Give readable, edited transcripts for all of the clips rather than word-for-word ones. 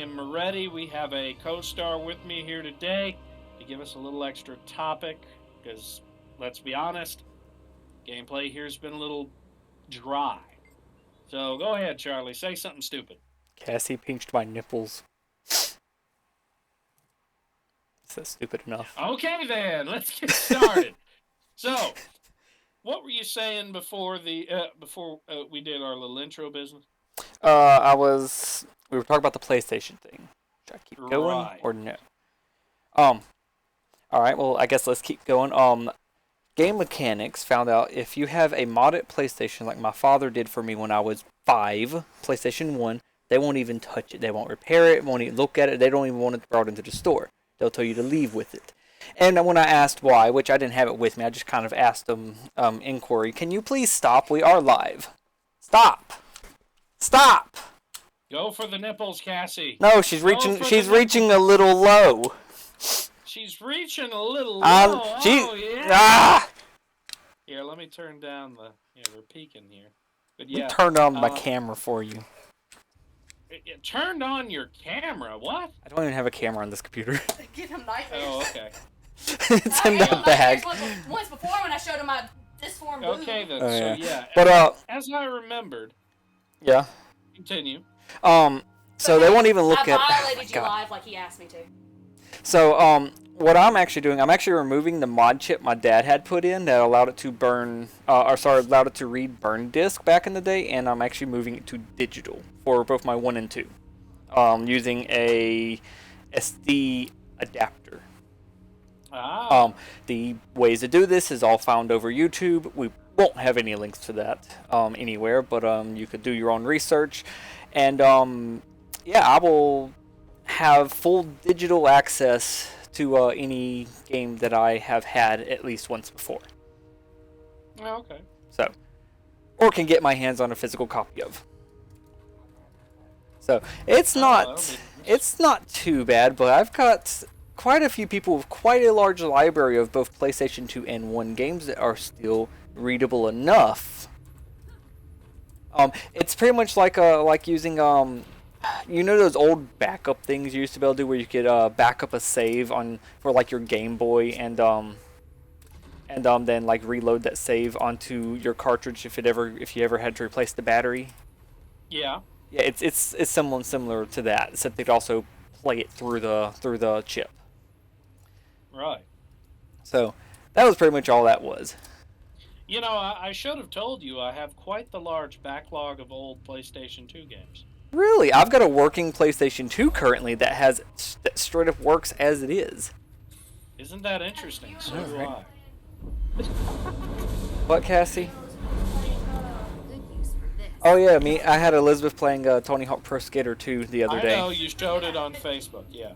am ready. We have a co-star with me here today to give us a little extra topic because, let's be honest, gameplay here's been a little dry. So go ahead, Charlie. Say something stupid. Cassie pinched my nipples. Is that stupid enough? Okay, then. Let's get started. So, what were you saying before we did our little intro business? We were talking about the PlayStation thing. Should I keep going Right. or no? All right. Well, I guess let's keep going. Game Mechanics found out if you have a modded PlayStation, like my father did for me when I was 5, PlayStation 1, they won't even touch it. They won't repair it. Won't even look at it. They don't even want it brought into the store. They'll tell you to leave with it. And when I asked why, which I didn't have it with me, I just kind of asked them inquiry. Can you please stop? We are live. Stop. Stop. Go for the nipples, Cassie. No, she's reaching. She's reaching a little low. She's reaching a little low. Oh yeah. Ah! Here, let me turn down the. Yeah, we're peeking here. But yeah. Let me turn on my camera for you. It turned on your camera. What? I don't even have a camera on this computer. Give him nightmares. Oh, okay. It's in the bag. Once before when I showed him my disformed boob. Okay then. Oh, So yeah. yeah. But as I remembered. Yeah. Continue. So they won't even look at. I violated you live like he asked me to. So what I'm actually doing, I'm actually removing the mod chip my dad had put in that allowed it to burn, allowed it to read burn disk back in the day, and I'm actually moving it to digital for both my 1 and 2, using a SD adapter. Ah. The ways to do this is all found over YouTube. We won't have any links to that anywhere, but you could do your own research, and yeah, I will have full digital access to any game that I have had at least once before. Oh, okay. So, or can get my hands on a physical copy of. So it's not too bad, but I've got quite a few people with quite a large library of both PlayStation 2 and 1 games that are still readable enough. It's pretty much like using you know those old backup things you used to be able to do where you could back up a save for like your Game Boy and then like reload that save onto your cartridge if you ever had to replace the battery. Yeah. Yeah, it's similar to that, except they'd also play it through the chip. Right. So that was pretty much all that was. You know, I should have told you I have quite the large backlog of old PlayStation 2 games. Really? I've got a working PlayStation 2 currently that straight up works as it is. Isn't that interesting? So do I. What, Cassie? Oh yeah, I had Elizabeth playing Tony Hawk Pro Skater 2 the other day. I know, you showed it on Facebook, yeah.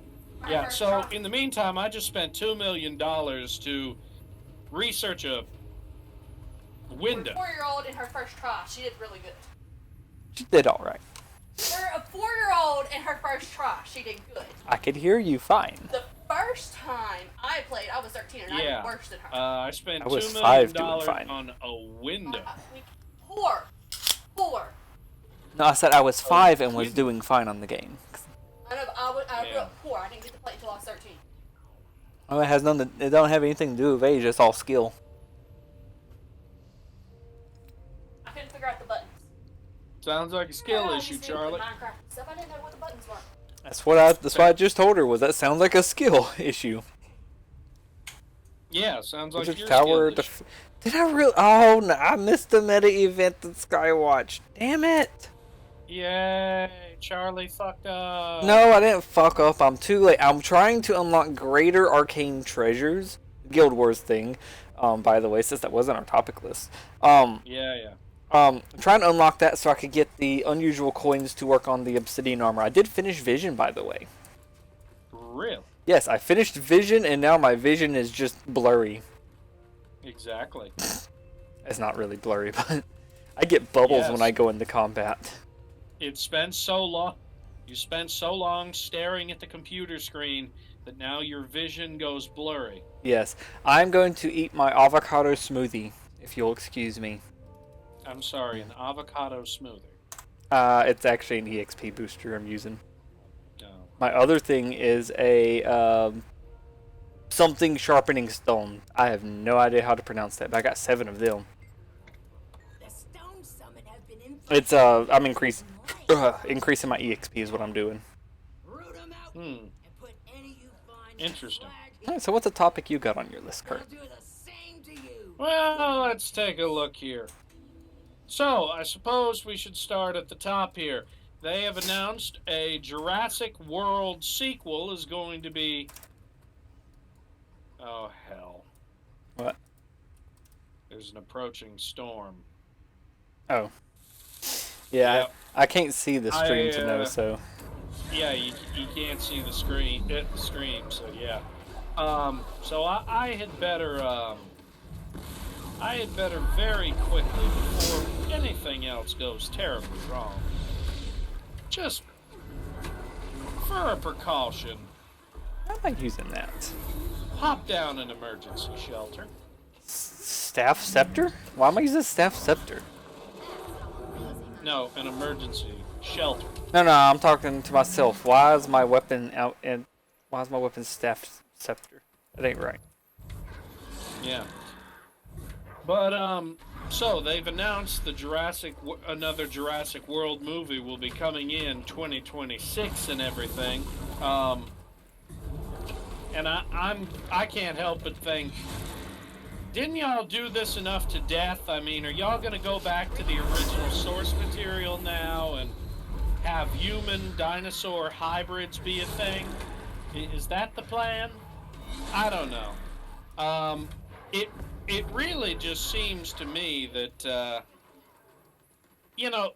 Yeah, so in the meantime, I just spent $2 million to research a window. For a 4-year-old in her first try, she did really good. She did alright. For a 4-year-old in her first try, she did good. I could hear you fine. The first time I played, I was 13 and I did worse than her. I spent $2 million on a window. Poor. No, I said I was 5 and was doing fine on the game. I know, but I grew up poor. I didn't get to play until I was 13. Oh, it has nothing. It don't have anything to do with age. It's all skill. I couldn't figure out the buttons. Sounds like a skill issue, Charlie. Minecraft stuff. I didn't know what the buttons were. That's what I just told her. That sounds like a skill issue. Yeah, sounds like your tower skill issue. Did I really? Oh no! I missed the meta event that Skywatch. Damn it! Yay! Charlie fucked up. No, I didn't fuck up. I'm too late. I'm trying to unlock greater arcane treasures. Guild Wars thing. By the way, since that wasn't our topic list. Yeah. I'm trying to unlock that so I could get the unusual coins to work on the obsidian armor. I did finish Vision, by the way. Really? Yes, I finished Vision, and now my vision is just blurry. Exactly. It's not really blurry, but I get bubbles when I go into combat. You spend so long staring at the computer screen that now your vision goes blurry. Yes, I'm going to eat my avocado smoothie, if you'll excuse me. I'm sorry, an avocado smoothie. It's actually an EXP booster I'm using. No. My other thing is a something sharpening stone. I have no idea how to pronounce that, but I got 7 of them. The Stone Summit has been It's I'm increasing my EXP is what I'm doing. Root 'em out Hmm. and put any you find in Interesting. slag All right, so what's a topic you got on your list, They'll Kurt? do the same to you. Well, let's take a look here. So, I suppose we should start at the top here. They have announced a Jurassic World sequel is going to be... Oh, hell. What? There's an approaching storm. Oh. Yeah, Yep. I can't see the stream to know, I, so... Yeah, you can't see the screen, so yeah. So I had better very quickly, before anything else goes terribly wrong, just for a precaution, How am I using that? pop down an emergency shelter. Staff scepter? Why am I using staff scepter? No, an emergency shelter. No, I'm talking to myself. Why is my weapon out and why is my weapon staff scepter? That ain't right. Yeah. But so they've announced another Jurassic World movie will be coming in 2026 and everything. And I can't help but think, didn't y'all do this enough to death? I mean, are y'all gonna go back to the original source material now and have human dinosaur hybrids be a thing? Is that the plan? I don't know. It really just seems to me that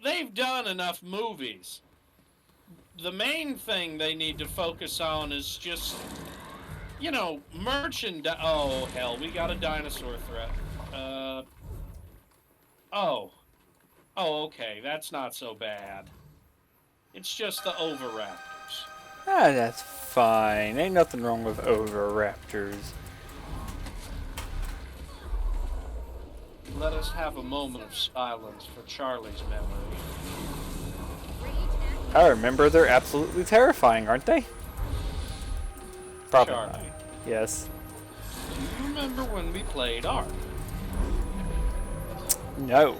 they've done enough movies. The main thing they need to focus on is just merchandise. Oh hell, we got a dinosaur threat. Okay, that's not so bad. It's just the Oviraptors. Ah, that's fine. Ain't nothing wrong with Oviraptors. Let us have a moment of silence for Charlie's memory. I remember they're absolutely terrifying, aren't they? Probably not. Charlie, Yes. do you remember when we played Ark? No.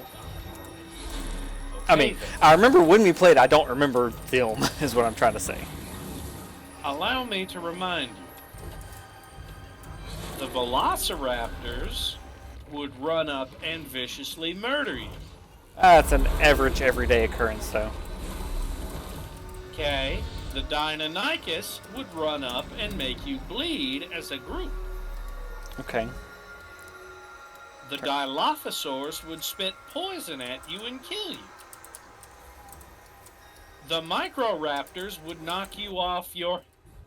I Okay, mean, then. I remember when we played. I don't remember film, is what I'm trying to say. Allow me to remind you. The Velociraptors would run up and viciously murder you. That's an average, everyday occurrence, though. Okay? The Deinonychus would run up and make you bleed as a group. Okay. The Dilophosaurs would spit poison at you and kill you. The Microraptors would knock you off your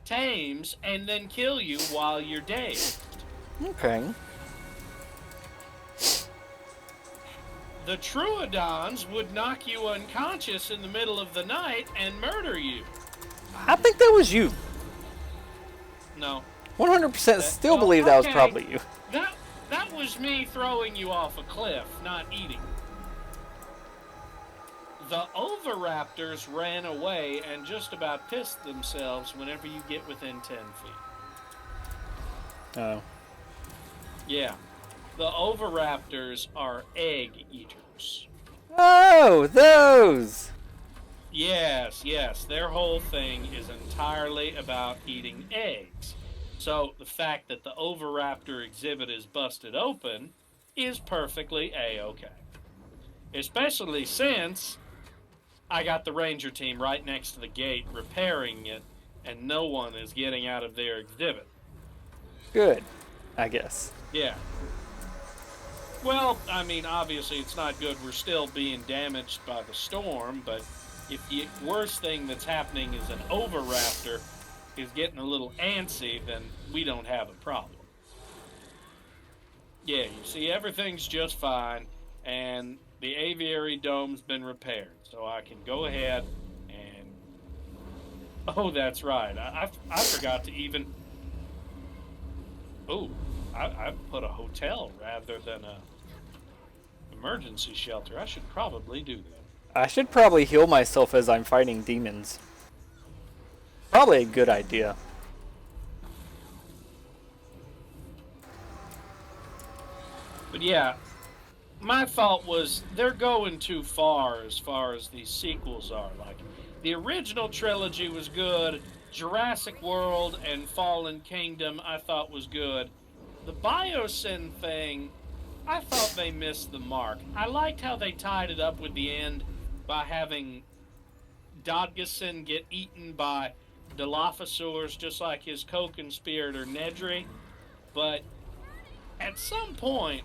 tames and then kill you while you're dazed. Okay. The Troodons would knock you unconscious in the middle of the night and murder you. I think that was you. No. 100% still believe that was okay. probably you. That was me throwing you off a cliff, not eating. The Oviraptors ran away and just about pissed themselves whenever you get within 10 feet. Oh. Yeah. The Oviraptors are egg eaters. Oh, those! Yes. Their whole thing is entirely about eating eggs. So the fact that the Oviraptor exhibit is busted open is perfectly A-okay. Especially since I got the ranger team right next to the gate repairing it, and no one is getting out of their exhibit. Good, I guess. Yeah. Well, I mean, obviously it's not good. We're still being damaged by the storm, but if the worst thing that's happening is an Oviraptor is getting a little antsy, then we don't have a problem. Yeah, you see, everything's just fine, and the aviary dome's been repaired, so I can go ahead and... Oh, that's right. I forgot to even... Oh, I put a hotel rather than a emergency shelter. I should probably do that. I should probably heal myself as I'm fighting demons. Probably a good idea. But yeah, my thought was they're going too far as these sequels are. Like, the original trilogy was good. Jurassic World and Fallen Kingdom I thought was good. The Biosyn thing, I thought they missed the mark. I liked how they tied it up with the end by having Dodgson get eaten by Dilophosaurs just like his co-conspirator Nedry. But at some point,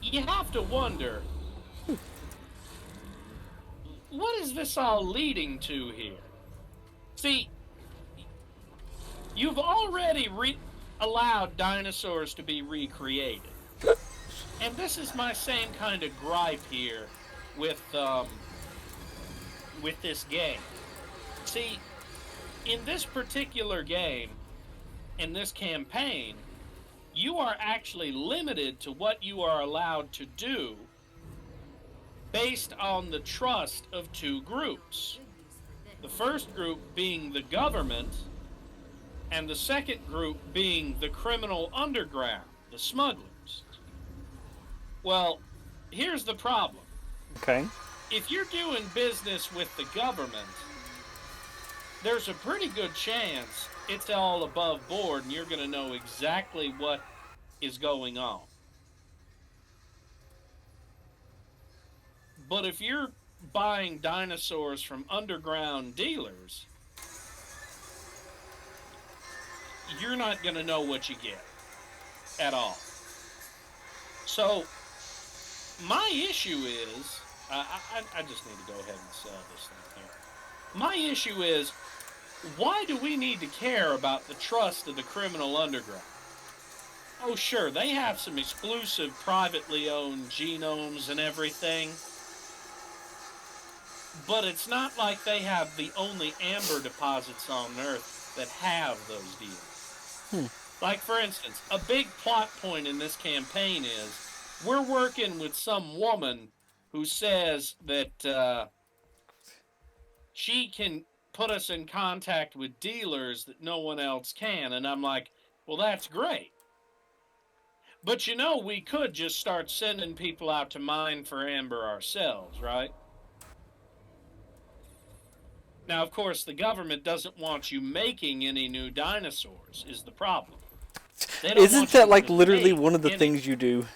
you have to wonder, what is this all leading to here? See, you've already allowed dinosaurs to be recreated. And this is my same kind of gripe here with this game. See, in this particular game, in this campaign, you are actually limited to what you are allowed to do based on the trust of two groups. The first group being the government, and the second group being the criminal underground, the smugglers. Well, here's the problem. Okay. If you're doing business with the government, there's a pretty good chance it's all above board and you're going to know exactly what is going on. But if you're buying dinosaurs from underground dealers, you're not going to know what you get at all. So, my issue is, I just need to go ahead and sell this thing here. My issue is, why do we need to care about the trust of the criminal underground? Oh, sure, they have some exclusive privately owned genomes and everything, but it's not like they have the only amber deposits on Earth that have those deals. Like, for instance, a big plot point in this campaign is we're working with some woman who says that she can put us in contact with dealers that no one else can. And I'm like, well, that's great. But you know, we could just start sending people out to mine for amber ourselves, right? Now, of course, the government doesn't want you making any new dinosaurs, is the problem. Isn't that like literally one of the things you do?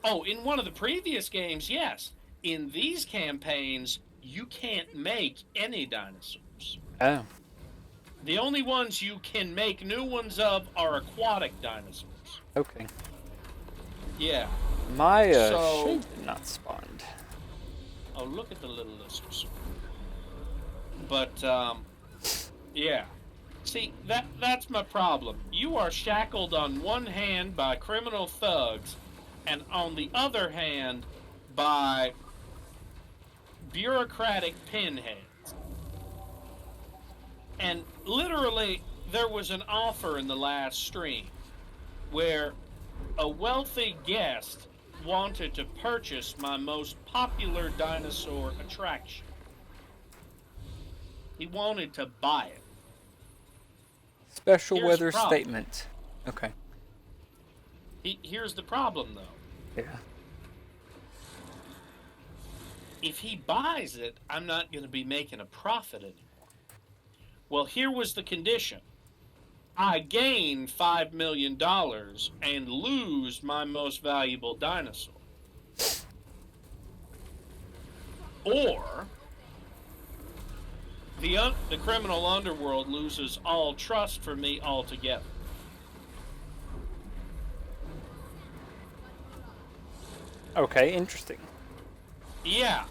Oh, in one of the previous games, yes. In these campaigns, you can't make any dinosaurs. Oh. The only ones you can make new ones of are aquatic dinosaurs. Okay. Yeah. My shape did not spawned. Oh, look at the little listers. But, yeah. See, that's my problem. You are shackled on one hand by criminal thugs, and on the other hand by bureaucratic pinheads. And literally, there was an offer in the last stream where a wealthy guest wanted to purchase my most popular dinosaur attraction. He wanted to buy it. Special Here's weather the problem. statement. Okay. Here's the problem, though. Yeah. If he buys it, I'm not going to be making a profit anymore. Well, here was the condition. I gain $5 million and lose my most valuable dinosaur. Or the criminal underworld loses all trust for me altogether. Okay, interesting. Yeah.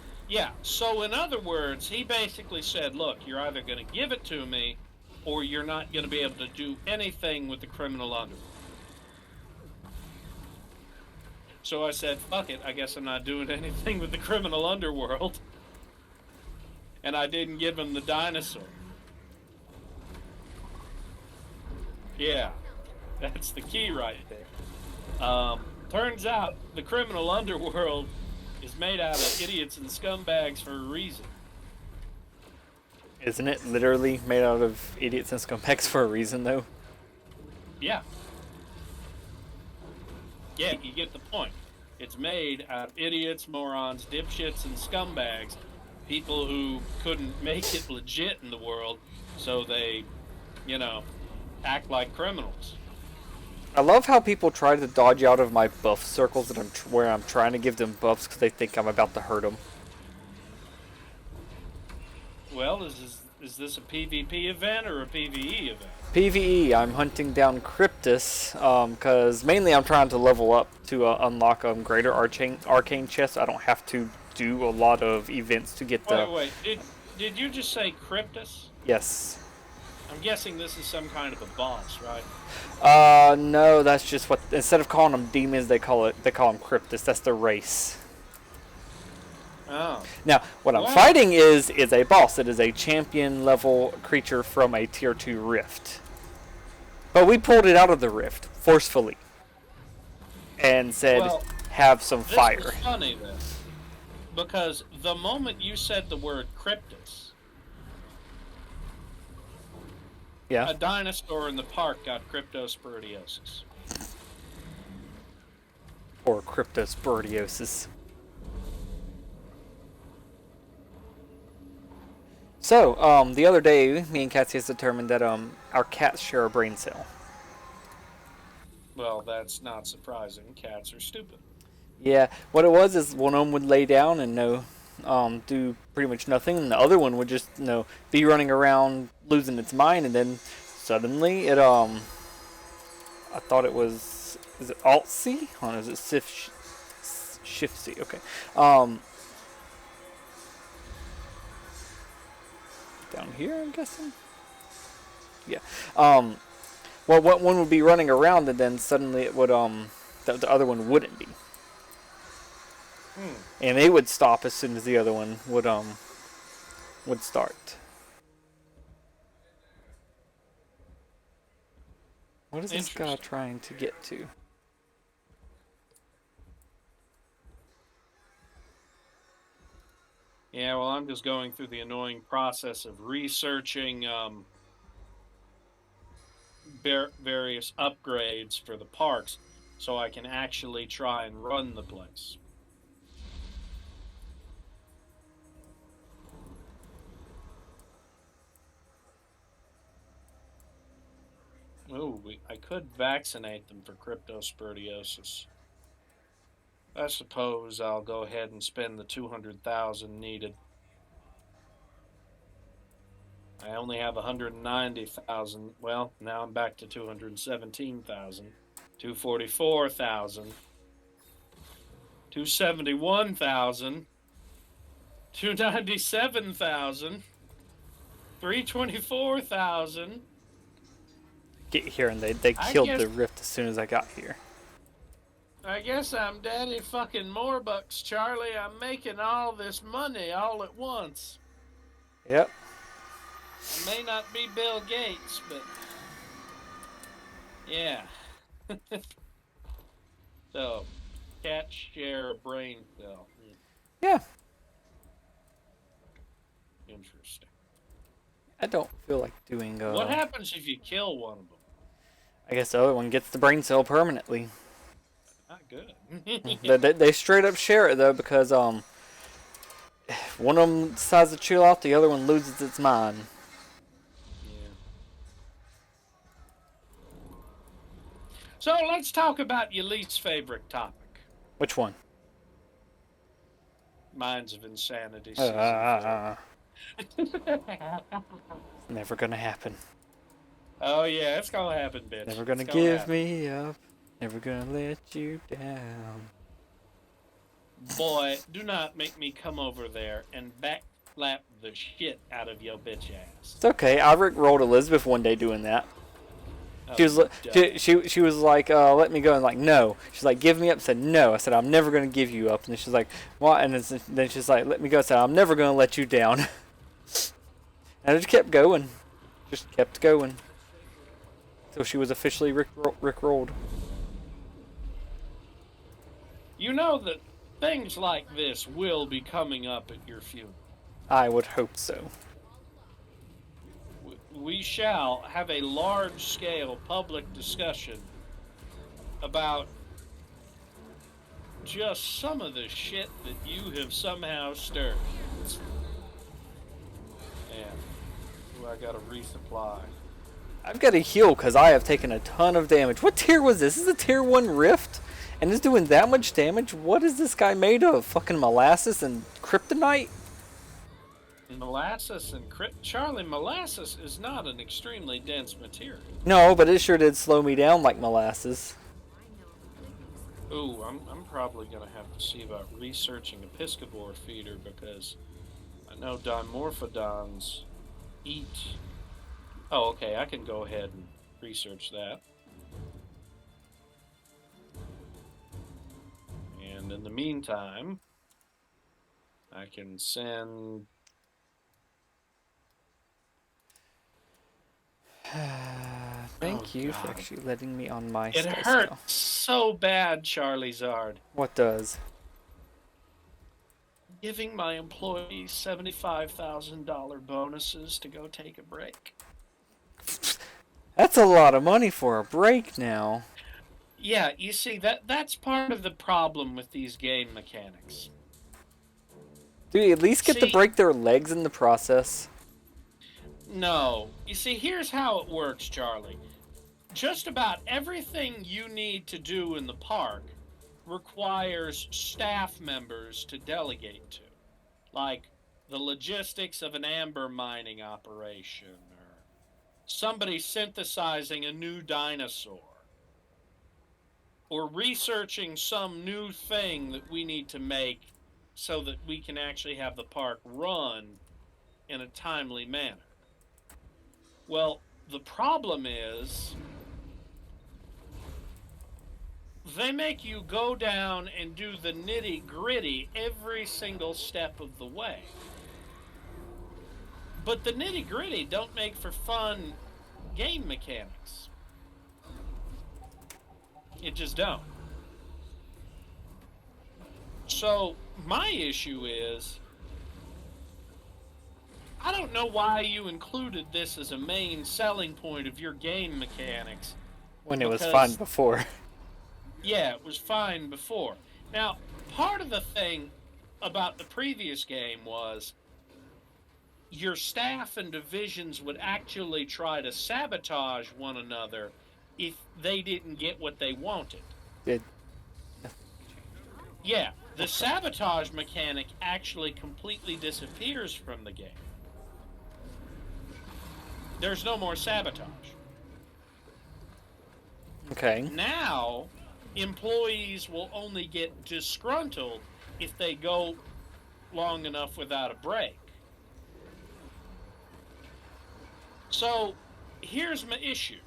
So in other words, he basically said, look, you're either going to give it to me or you're not going to be able to do anything with the criminal underworld. So I said, fuck it, I guess I'm not doing anything with the criminal underworld. And I didn't give him the dinosaur. Yeah, that's the key right there. Turns out the criminal underworld is made out of idiots and scumbags for a reason. Isn't it literally made out of idiots and scumbags for a reason, though? Yeah. Yeah, you get the point. It's made out of idiots, morons, dipshits, and scumbags. People who couldn't make it legit in the world, so they, act like criminals. I love how people try to dodge out of my buff circles that where I'm trying to give them buffs because they think I'm about to hurt them. Well, is this a PvP event or a PvE event? PvE, I'm hunting down Cryptus, because mainly I'm trying to level up to unlock greater arcane chests. I don't have to do a lot of events to get the... Wait, did you just say Cryptus? Yes. I'm guessing this is some kind of a boss, right? No, that's just what... Instead of calling them demons, they call them Cryptus. That's their race. Oh. Now, what I'm fighting is a boss. It is a champion level creature from a tier 2 rift. But we pulled it out of the rift forcefully and said, have some fire. This is funny then, because the moment you said the word Cryptus, yeah, a dinosaur in the park got cryptosporidiosis. Or cryptosporidiosis. So, the other day, me and Cassius determined that our cats share a brain cell. Well, that's not surprising. Cats are stupid. Yeah, what it was is one of them would lay down and do pretty much nothing, and the other one would just be running around losing its mind, and then suddenly it I thought it was, is it Alt C? Hold on, is it Shift C? Okay. Down here, I'm guessing. Yeah. Well, one would be running around, and then suddenly it would the other one wouldn't be. And they would stop as soon as the other one would start. What is this guy trying to get to? Yeah, well, I'm just going through the annoying process of researching various upgrades for the parks so I can actually try and run the place. Ooh, I could vaccinate them for cryptosporidiosis. I suppose I'll go ahead and spend the 200,000 needed. I only have 190,000. Well, now I'm back to 217,000. 244,000. 271,000. 297,000. 324,000. Get here, and they killed the rift as soon as I got here. I guess I'm Daddy fucking Morbucks, Charlie. I'm making all this money all at once. Yep. I may not be Bill Gates, but yeah. So, cats share a brain cell. Yeah. Interesting. I don't feel like doing. What happens if you kill one of them? I guess the other one gets the brain cell permanently. Not good. they straight up share it though, because one of them decides to chill out, the other one loses its mind. Yeah. So let's talk about your least favorite topic. Which one? Minds of Insanity. Never gonna happen. Oh yeah, it's gonna happen, bitch. Never gonna give me up. Never gonna let you down. Boy, do not make me come over there and backslap the shit out of your bitch ass. It's okay. I rickrolled Elizabeth one day doing that. She was she was like, let me go, and like, no. She's like, give me up. I said, no. I said, I'm never gonna give you up. And then she's like, what? And then she's like, let me go. I said, I'm never gonna let you down. And I just kept going. Just kept going. Until she was officially rickrolled. You know that things like this will be coming up at your funeral. I would hope so. We shall have a large-scale public discussion about just some of the shit that you have somehow stirred. And I gotta resupply. I've got to heal because I have taken a ton of damage. What tier was this? This is a tier 1 rift? And it's doing that much damage? What is this guy made of? Fucking molasses and kryptonite? Molasses and Charlie, molasses is not an extremely dense material. No, but it sure did slow me down like molasses. Ooh, I'm probably gonna have to see about researching a piscivore feeder because I know dimorphodons eat. Oh, okay, I can go ahead and research that. And in the meantime, I can send... Thank you for actually letting me on my It stuff. hurts so bad, Charlie Zard. What does? Giving my employees $75,000 bonuses to go take a break. That's a lot of money for a break now. Yeah, you see, that's part of the problem with these game mechanics. Do you at least get to break their legs in the process? No. You see, here's how it works, Charlie. Just about everything you need to do in the park requires staff members to delegate to. Like the logistics of an amber mining operation, or somebody synthesizing a new dinosaur, or researching some new thing that we need to make so that we can actually have the park run in a timely manner. Well, the problem is they make you go down and do the nitty-gritty every single step of the way. But the nitty-gritty don't make for fun game mechanics. It just don't. So, my issue is, I don't know why you included this as a main selling point of your game mechanics. When it was fine before. Yeah, it was fine before. Now, part of the thing about the previous game was your staff and divisions would actually try to sabotage one another if they didn't get what they wanted. Yeah, the sabotage mechanic actually completely disappears from the game. There's no more sabotage. Okay. Now, employees will only get disgruntled if they go long enough without a break. So, here's my issue.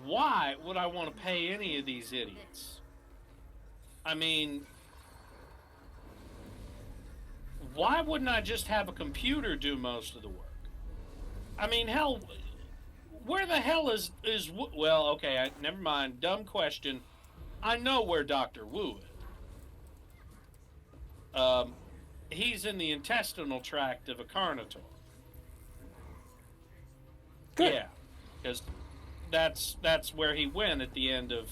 Why would I want to pay any of these idiots? I mean, why wouldn't I just have a computer do most of the work? I mean, hell, where the hell is well, okay, never mind, dumb question. I know where Dr. Wu is. He's in the intestinal tract of a Carnotaur. Good. Yeah, because that's where he went at the end of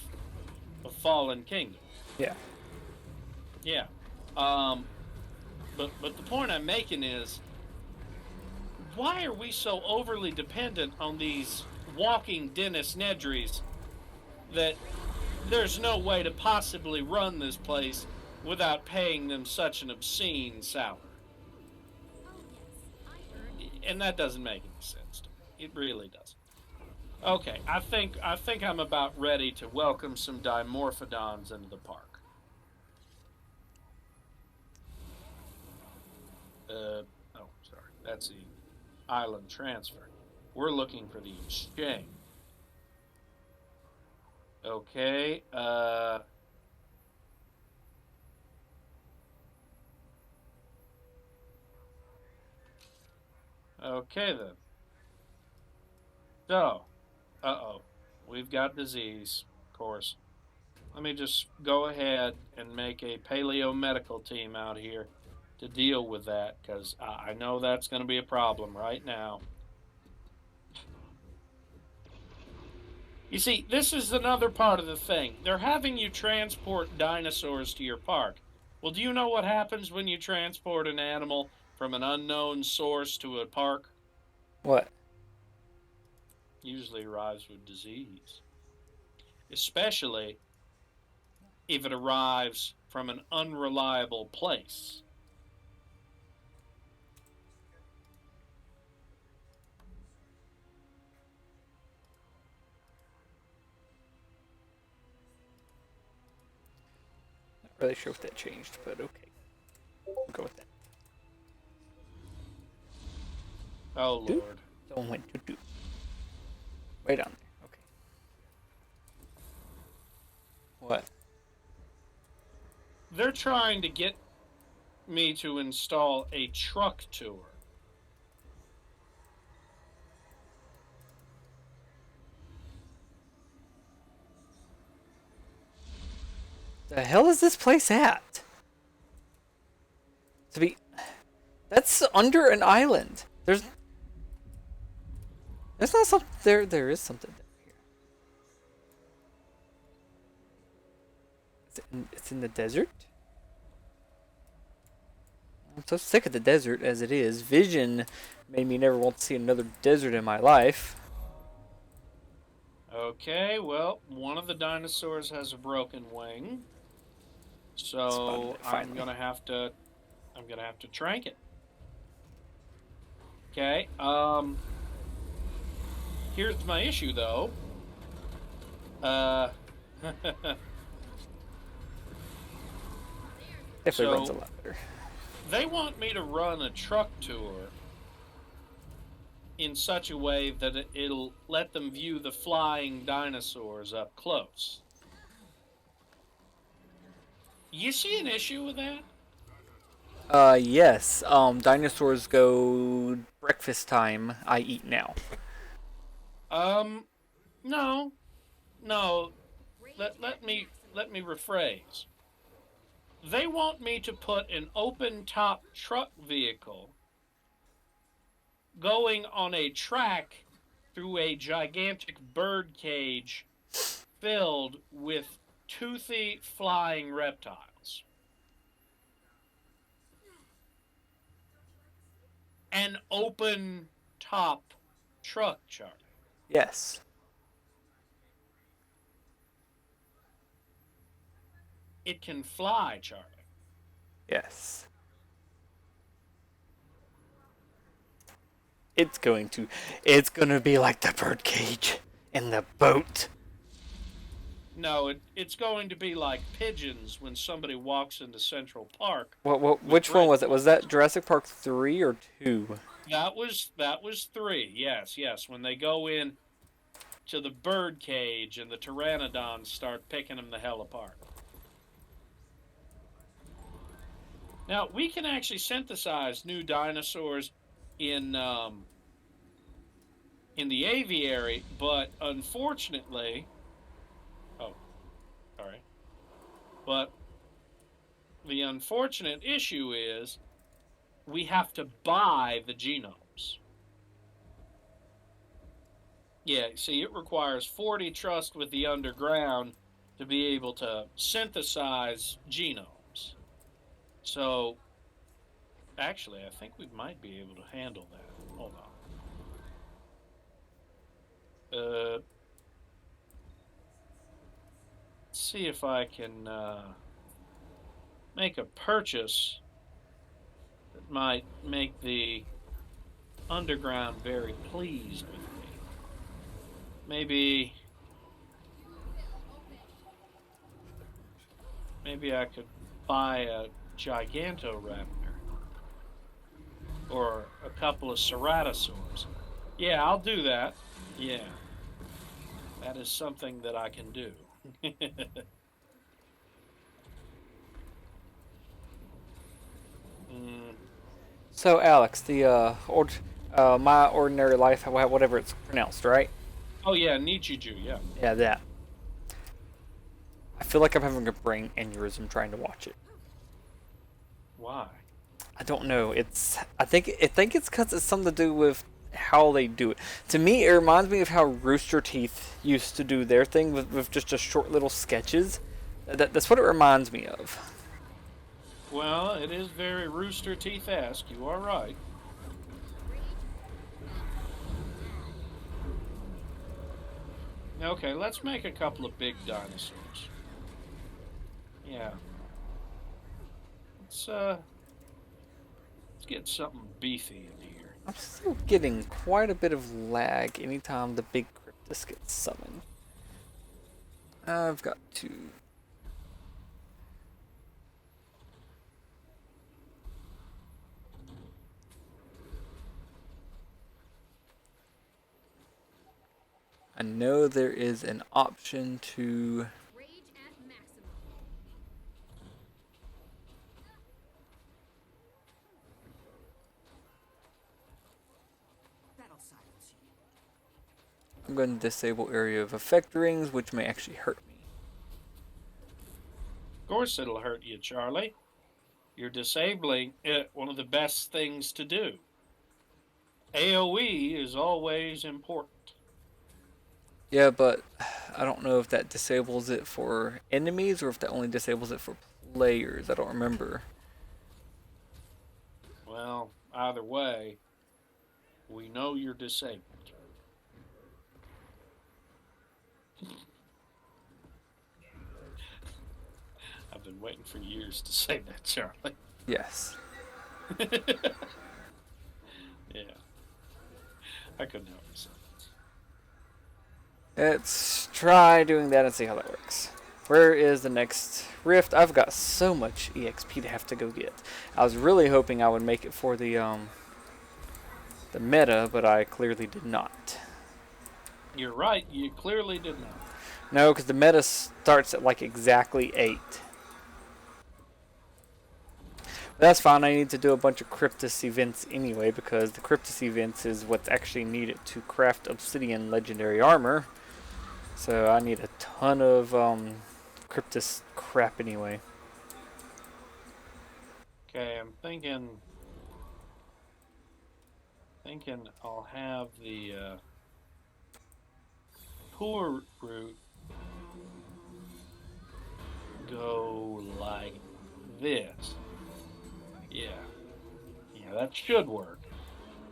Fallen Kingdom. Yeah. Yeah. But the point I'm making is, why are we so overly dependent on these walking Dennis Nedrys that there's no way to possibly run this place without paying them such an obscene salary? And that doesn't make any sense to me. It really doesn't. Okay, I think I'm about ready to welcome some dimorphodons into the park. Oh, sorry. That's the island transfer. We're looking for the exchange. Okay, okay then. So, we've got disease, of course. Let me just go ahead and make a paleo medical team out here to deal with that, because I know that's going to be a problem right now. You see, this is another part of the thing. They're having you transport dinosaurs to your park. Well, do you know what happens when you transport an animal from an unknown source to a park? What? Usually arrives with disease. Especially if it arrives from an unreliable place. Not really sure if that changed, but okay. We'll go with that. Oh, Doop. Lord. Someone went to do. Right on there. Okay. What? They're trying to get me to install a truck tour. The hell is this place at? To be... That's under an island. There's not something... There is something down here. It's in the desert? I'm so sick of the desert as it is. Vision made me never want to see another desert in my life. Okay, well, one of the dinosaurs has a broken wing. So I'm gonna have to trank it. Okay, here's my issue though. If it So- runs a lot better. They want me to run a truck tour in such a way that it'll let them view the flying dinosaurs up close. You see an issue with that? Yes. Dinosaurs go breakfast time. I eat now. No. Let me rephrase. They want me to put an open-top truck vehicle going on a track through a gigantic bird cage filled with toothy flying reptiles. An open-top truck, Charlie. Yes. It can fly, Charlie. Yes. It's going to be like the birdcage in the boat. No, it's going to be like pigeons when somebody walks into Central Park. Which one was it? Was that Jurassic Park 3 or 2? That was 3. Yes. When they go in to the bird cage and the pteranodons start picking them the hell apart. Now, we can actually synthesize new dinosaurs in the aviary, but unfortunately... Oh, all right. But the unfortunate issue is we have to buy the genomes. Yeah, see, it requires 40 trust with the underground to be able to synthesize genomes. So, actually, I think we might be able to handle that. Hold on. Let's see if I can make a purchase that might make the underground very pleased with me. Maybe I could buy a Gigantoraptor or a couple of Ceratosaurs. Yeah, I'll do that. Yeah, that is something that I can do. So, Alex, the My Ordinary Life, whatever it's pronounced, right? Oh yeah, Nichiju, yeah. Yeah, that. feel like I'm having a brain aneurysm trying to watch it. Why? I don't know. I think it's because it's something to do with how they do it. To me, it reminds me of how Rooster Teeth used to do their thing with just a short little sketches. That's what it reminds me of. Well, it is very Rooster Teeth-esque. You are right. Okay, let's make a couple of big dinosaurs. Yeah. Let's get something beefy in here. I'm still getting quite a bit of lag anytime the big Cryptus gets summoned. I've got to... I know there is an option to... Rage at maximum. That'll silence you. I'm going to disable area of effect rings, which may actually hurt me. Of course it'll hurt you, Charlie. You're disabling one of the best things to do. AoE is always important. Yeah, but I don't know if that disables it for enemies or if that only disables it for players. I don't remember. Well, either way, we know you're disabled. I've been waiting for years to say that, Charlie. Yes. Yeah. I couldn't help myself. Let's try doing that and see how that works. Where is the next rift? I've got so much EXP to have to go get. I was really hoping I would make it for the meta, but I clearly did not. You're right, you clearly did not. No, because the meta starts at like exactly 8. But that's fine. I need to do a bunch of Cryptus events anyway, because the Cryptus events is what's actually needed to craft Obsidian Legendary Armor. So I need a ton of Cryptus crap anyway. Okay, I'm thinking I'll have the tour route go like this. Yeah. Yeah, that should work.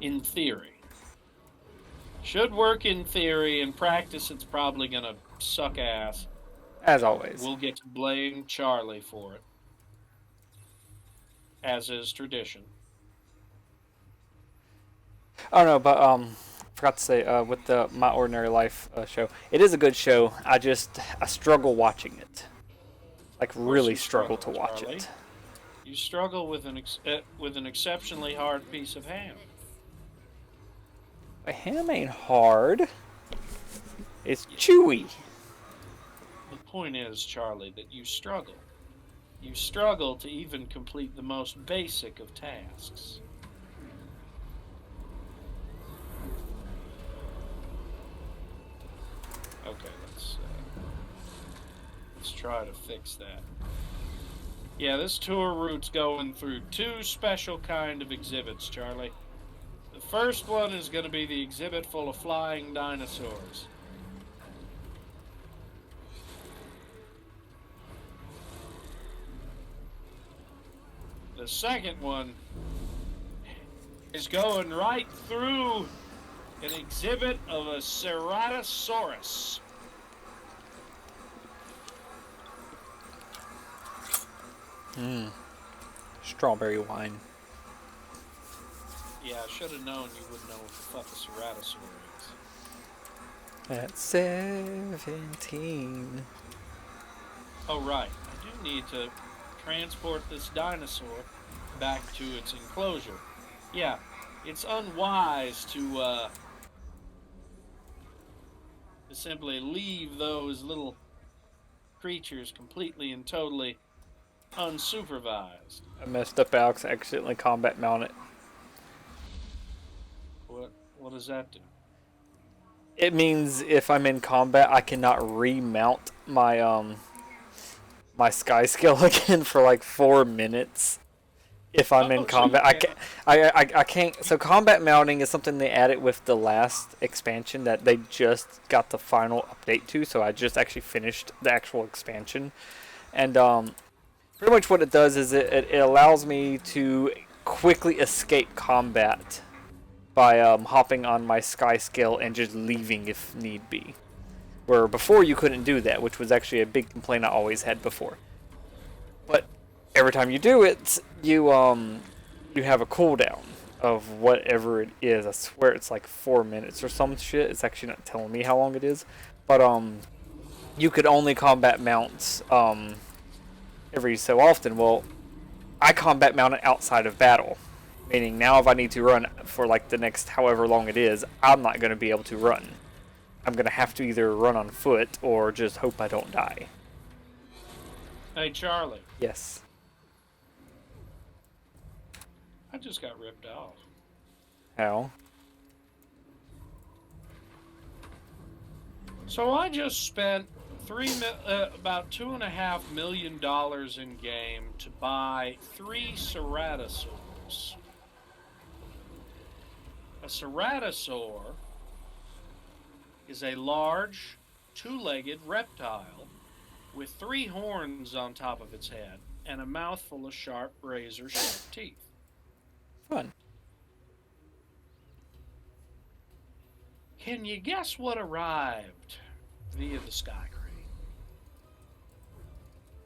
In theory. Should work in theory. In practice, it's probably going to suck ass. As always. We'll get to blame Charlie for it. As is tradition. Oh no, but forgot to say with the My Ordinary Life show, it is a good show. I struggle watching it. Like really struggle to watch Charlie. it. You struggle with an exceptionally hard piece of ham. My ham ain't hard. It's chewy. The point is, Charlie, that you struggle. You struggle to even complete the most basic of tasks. Okay, let's try to fix that. Yeah, this tour route's going through 2 special kind of exhibits, Charlie. The first one is going to be the exhibit full of flying dinosaurs. The second one is going right through an exhibit of a Ceratosaurus. Strawberry wine. Yeah, I should have known you wouldn't know what the fuck a Ceratosaur is. At 17. Oh, right. I do need to transport this dinosaur back to its enclosure. Yeah, it's unwise to simply leave those little creatures completely and totally unsupervised. I messed up Alex. I accidentally combat mount it. What does that do? It means if I'm in combat, I cannot remount my my sky skill again for like 4 minutes if I'm in So you combat. can't. I can't. So combat mounting is something they added with the last expansion that they just got the final update to. So I just actually finished the actual expansion, and pretty much what it does is it allows me to quickly escape combat by hopping on my sky skill and just leaving if need be. Where before you couldn't do that, which was actually a big complaint I always had before. But every time you do it, you have a cooldown of whatever it is. I swear it's like 4 minutes or some shit. It's actually not telling me how long it is. But you could only combat mounts every so often. Well, I combat mount it outside of battle. Meaning now if I need to run for like the next however long it is, I'm not going to be able to run. I'm going to have to either run on foot or just hope I don't die. Hey, Charlie, Yes. I just got ripped off. How? So I just spent about $2.5 million in game to buy 3 ceratosaurs. A ceratosaur is a large, 2-legged reptile with 3 horns on top of its head and a mouthful of sharp, razor-sharp teeth. Fun. Can you guess what arrived via the Sky Crane?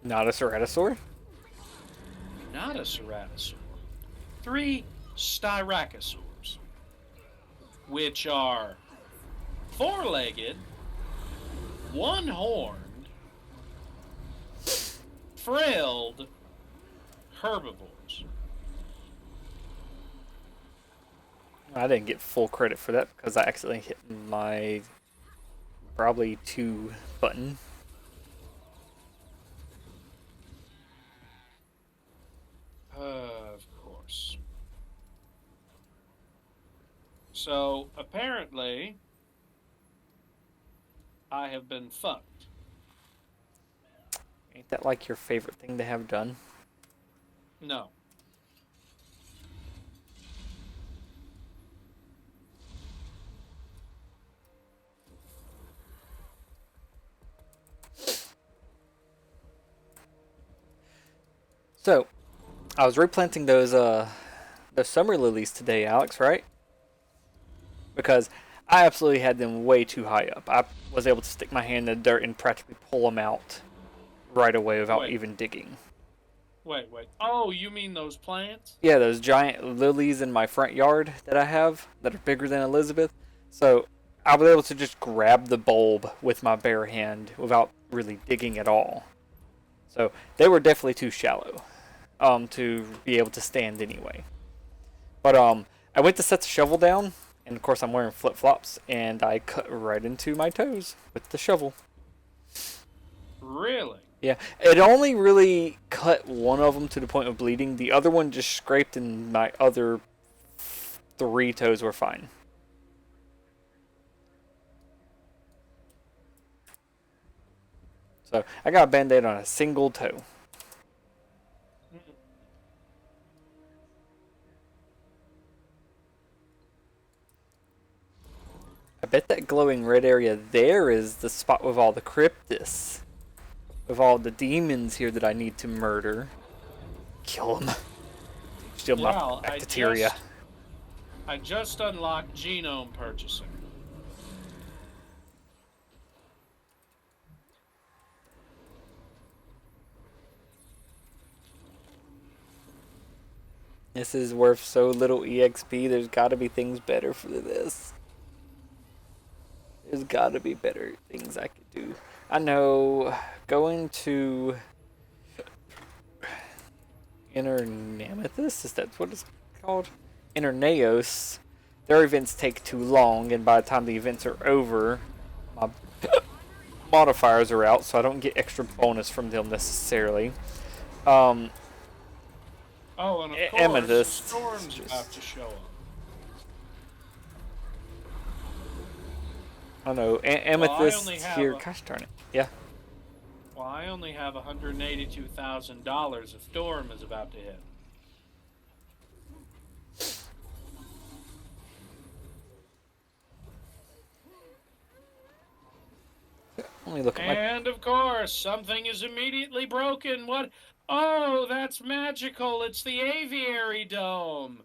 Not a ceratosaur? Not a ceratosaur. 3 styracosaurs, which are 4-legged, 1-horned, frilled herbivores. I didn't get full credit for that because I accidentally hit my probably 2 button. Of course. So, apparently, I have been fucked. Ain't that like your favorite thing to have done? No. So, I was replanting those summer lilies today, Alex, right? Because I absolutely had them way too high up. I was able to stick my hand in the dirt and practically pull them out right away without Wait. even digging. Wait. Oh, you mean those plants? Yeah, those giant lilies in my front yard that I have that are bigger than Elizabeth. So I was able to just grab the bulb with my bare hand without really digging at all. So they were definitely too shallow to be able to stand anyway. But I went to set the shovel down, and of course I'm wearing flip-flops, and I cut right into my toes with the shovel. Really? Yeah, it only really cut one of them to the point of bleeding. The other one just scraped, and my other 3 toes were fine. So I got a band-aid on a single toe. I bet that glowing red area there is the spot with all the cryptis. With all the demons here that I need to murder. Kill them. Steal my Well, bacteria. I just unlocked genome purchasing. This is worth so little EXP, there's gotta be things better for this. There's gotta be better things I could do. I know, going to Internamethus, is that what it's called? Interneos, their events take too long, and by the time the events are over, my modifiers are out, so I don't get extra bonus from them necessarily. Oh, and of course, Amethyst. the storm's about to show up. I don't know, Amethyst only have here, a- gosh darn it, yeah. Well, I only have $182,000 if storm is about to hit. Let me look at my... And of course, something is immediately broken. What? Oh, that's magical. It's the aviary dome.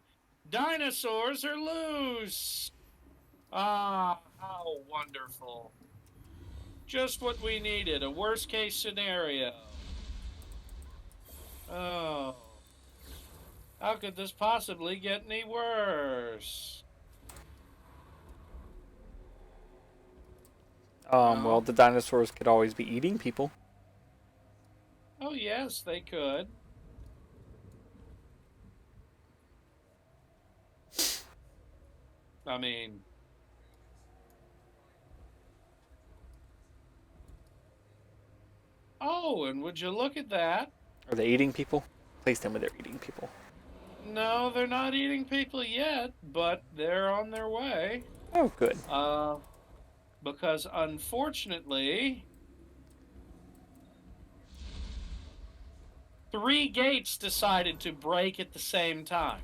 Dinosaurs are loose. Ah, how wonderful. Just what we needed, a worst case scenario. Oh. How could this possibly get any worse? Well, the dinosaurs could always be eating people. Oh, yes, they could. I mean... Oh, and would you look at that? Are they eating people? Please tell me they're eating people. No, they're not eating people yet, but they're on their way. Oh, good. Because unfortunately, 3 gates decided to break at the same time.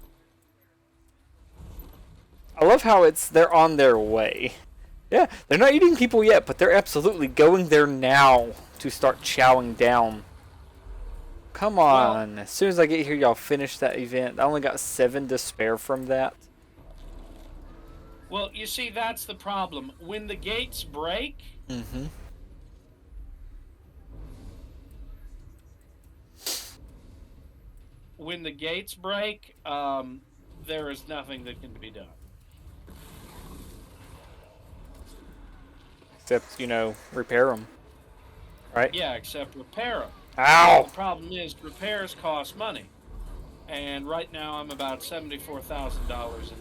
I love how they're on their way. Yeah, they're not eating people yet, but they're absolutely going there now to start chowing down. Come on. Well, as soon as I get here, y'all finish that event. I only got 7 to spare from that. Well, you see, that's the problem. When the gates break... Mm-hmm. When the gates break, there is nothing that can be done. Except, repair them. Right? Yeah, except repair them. Ow! The problem is repairs cost money. And right now I'm about $74,000 in the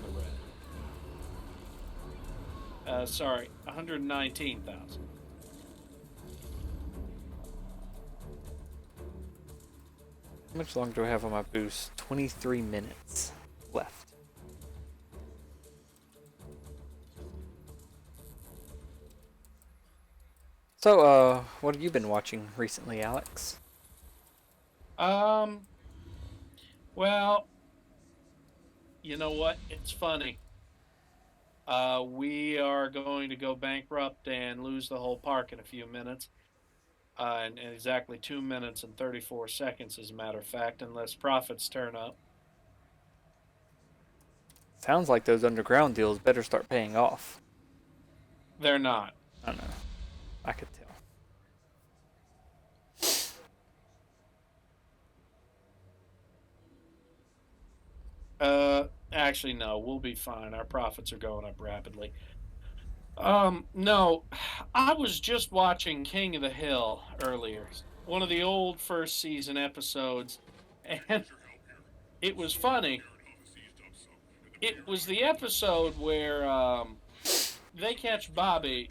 red. Sorry, $119,000. How much longer do I have on my boost? 23 minutes left. So, what have you been watching recently, Alex? Well, you know what? It's funny. We are going to go bankrupt and lose the whole park in a few minutes. In exactly 2 minutes and 34 seconds, as a matter of fact, unless profits turn up. Sounds like those underground deals better start paying off. They're not. I don't know. I could tell. Actually, no, we'll be fine. Our profits are going up rapidly. No, I was just watching King of the Hill earlier, one of the old first season episodes, and it was funny. It was the episode where they catch Bobby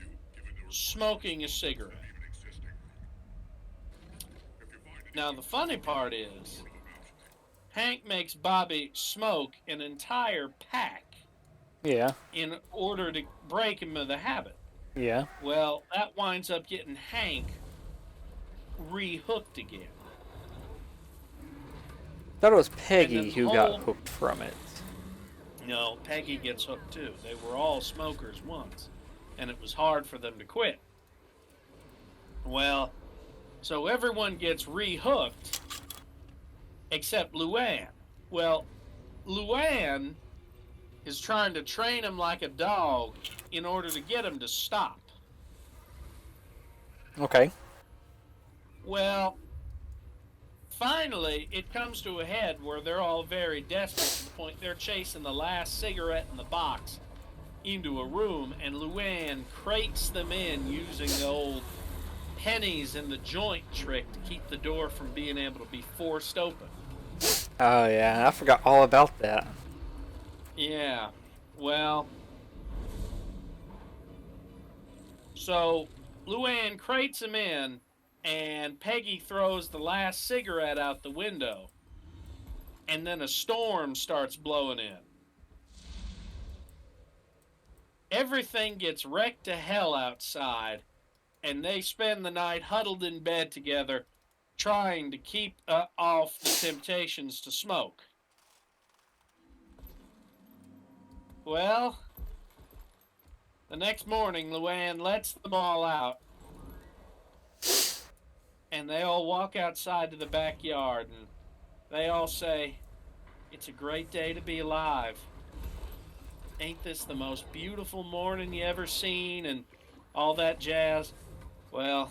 smoking a cigarette. Now, the funny part is, Hank makes Bobby smoke an entire pack. Yeah. In order to break him of the habit. Yeah. Well, that winds up getting Hank re-hooked again. I thought it was Peggy who got hooked from it. No, Peggy gets hooked too. They were all smokers once, and it was hard for them to quit. Well, so everyone gets re-hooked except Luann. Well, Luann is trying to train him like a dog in order to get him to stop. Okay. Well, finally, it comes to a head where they're all very desperate to the point they're chasing the last cigarette in the box into a room, and Luann crates them in using the old pennies in the joint trick to keep the door from being able to be forced open. Oh, yeah. I forgot all about that. Yeah, well, so Luann crates him in, and Peggy throws the last cigarette out the window, and then a storm starts blowing in. Everything gets wrecked to hell outside, and they spend the night huddled in bed together, trying to keep off the temptations to smoke. Well, the next morning, Luann lets them all out, and they all walk outside to the backyard, and they all say, "It's a great day to be alive. Ain't this the most beautiful morning you ever seen?" and all that jazz. Well,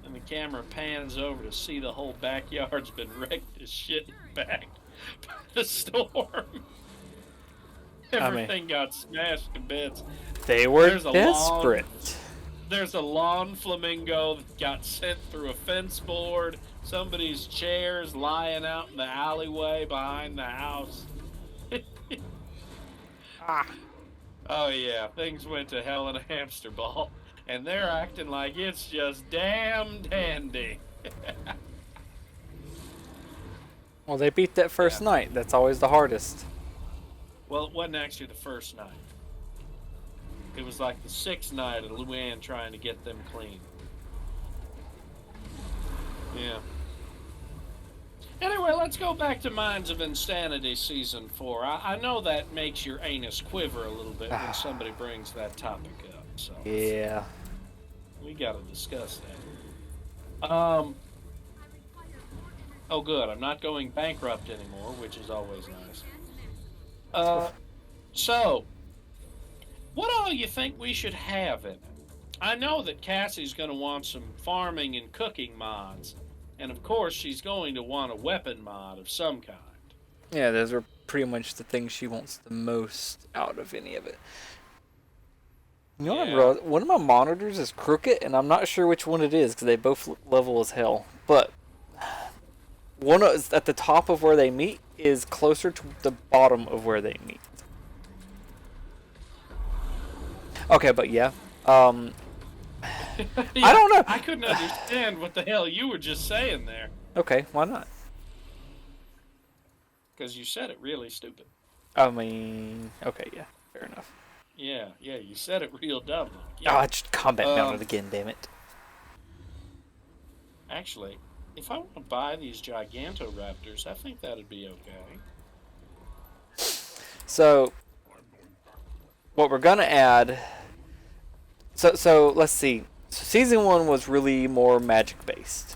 and the camera pans over to see the whole backyard's been wrecked to shit and bagged by the storm. Everything got smashed to bits. They were There's a desperate. There's a lawn flamingo that got sent through a fence board. Somebody's chair's lying out in the alleyway behind the house. Oh yeah, things went to hell in a hamster ball. And they're acting like it's just damn dandy. Well, they beat that first night. That's always the hardest. Well, it wasn't actually the first night. It was like the 6th night of Luann trying to get them clean. Yeah. Anyway, let's go back to Minds of Insanity Season 4. I know that makes your anus quiver a little bit when somebody brings that topic up. So Yeah. we got to discuss that. Oh, good. I'm not going bankrupt anymore, which is always nice. So, what all you think we should have in it? I know that Cassie's going to want some farming and cooking mods. And of course, she's going to want a weapon mod of some kind. Yeah, those are pretty much the things she wants the most out of any of it. You know what I realized? One of my monitors is crooked, and I'm not sure which one it is because they both look level as hell. But one is at the top of where they meet is closer to the bottom of where they meet. Okay, but yeah. Yeah, I don't know. I couldn't understand what the hell you were just saying there. Okay, why not? Because you said it really stupid. I mean, okay, yeah, fair enough. Yeah, you said it real dumb. Oh, Yeah. I just combat mounted again, damn it. Actually, if I want to buy these Gigantoraptors, I think that'd be okay. So, what we're gonna add. So let's see. So season 1 was really more magic based.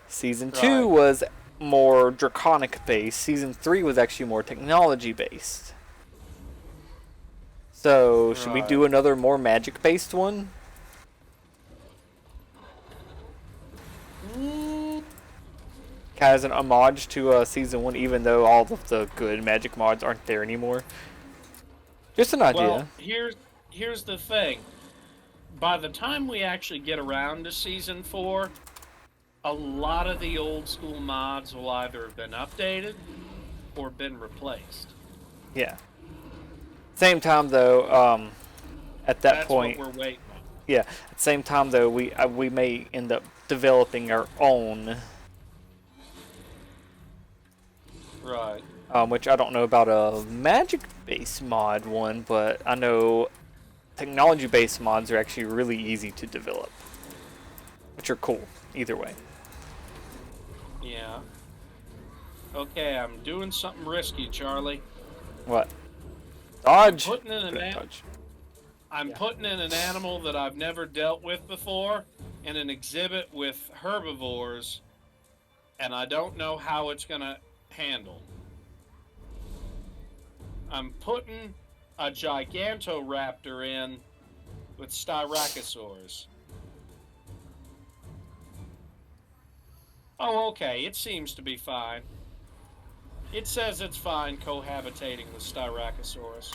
Season 2 Right. was more draconic based. Season 3 was actually more technology based. So should we Right. do another more magic based one? As an homage to season 1, even though all of the good magic mods aren't there anymore. Just an idea. Well, here's the thing. By the time we actually get around to Season 4, a lot of the old school mods will either have been updated or been replaced. Yeah. Same time though, at that That's point, what we're waiting on. yeah. At the same time though, we may end up developing our own, Right. which I don't know about a magic-based mod one, but I know technology-based mods are actually really easy to develop, which are cool either way. Yeah. Okay, I'm doing something risky, Charlie. What? Dodge. Putting in an Dodge. I'm putting in an animal that I've never dealt with before in an exhibit with herbivores, and I don't know how it's going to handle. I'm putting a Gigantoraptor in with Styracosaurs. Oh, okay, it seems to be fine. It says it's fine cohabitating with Styracosaurus.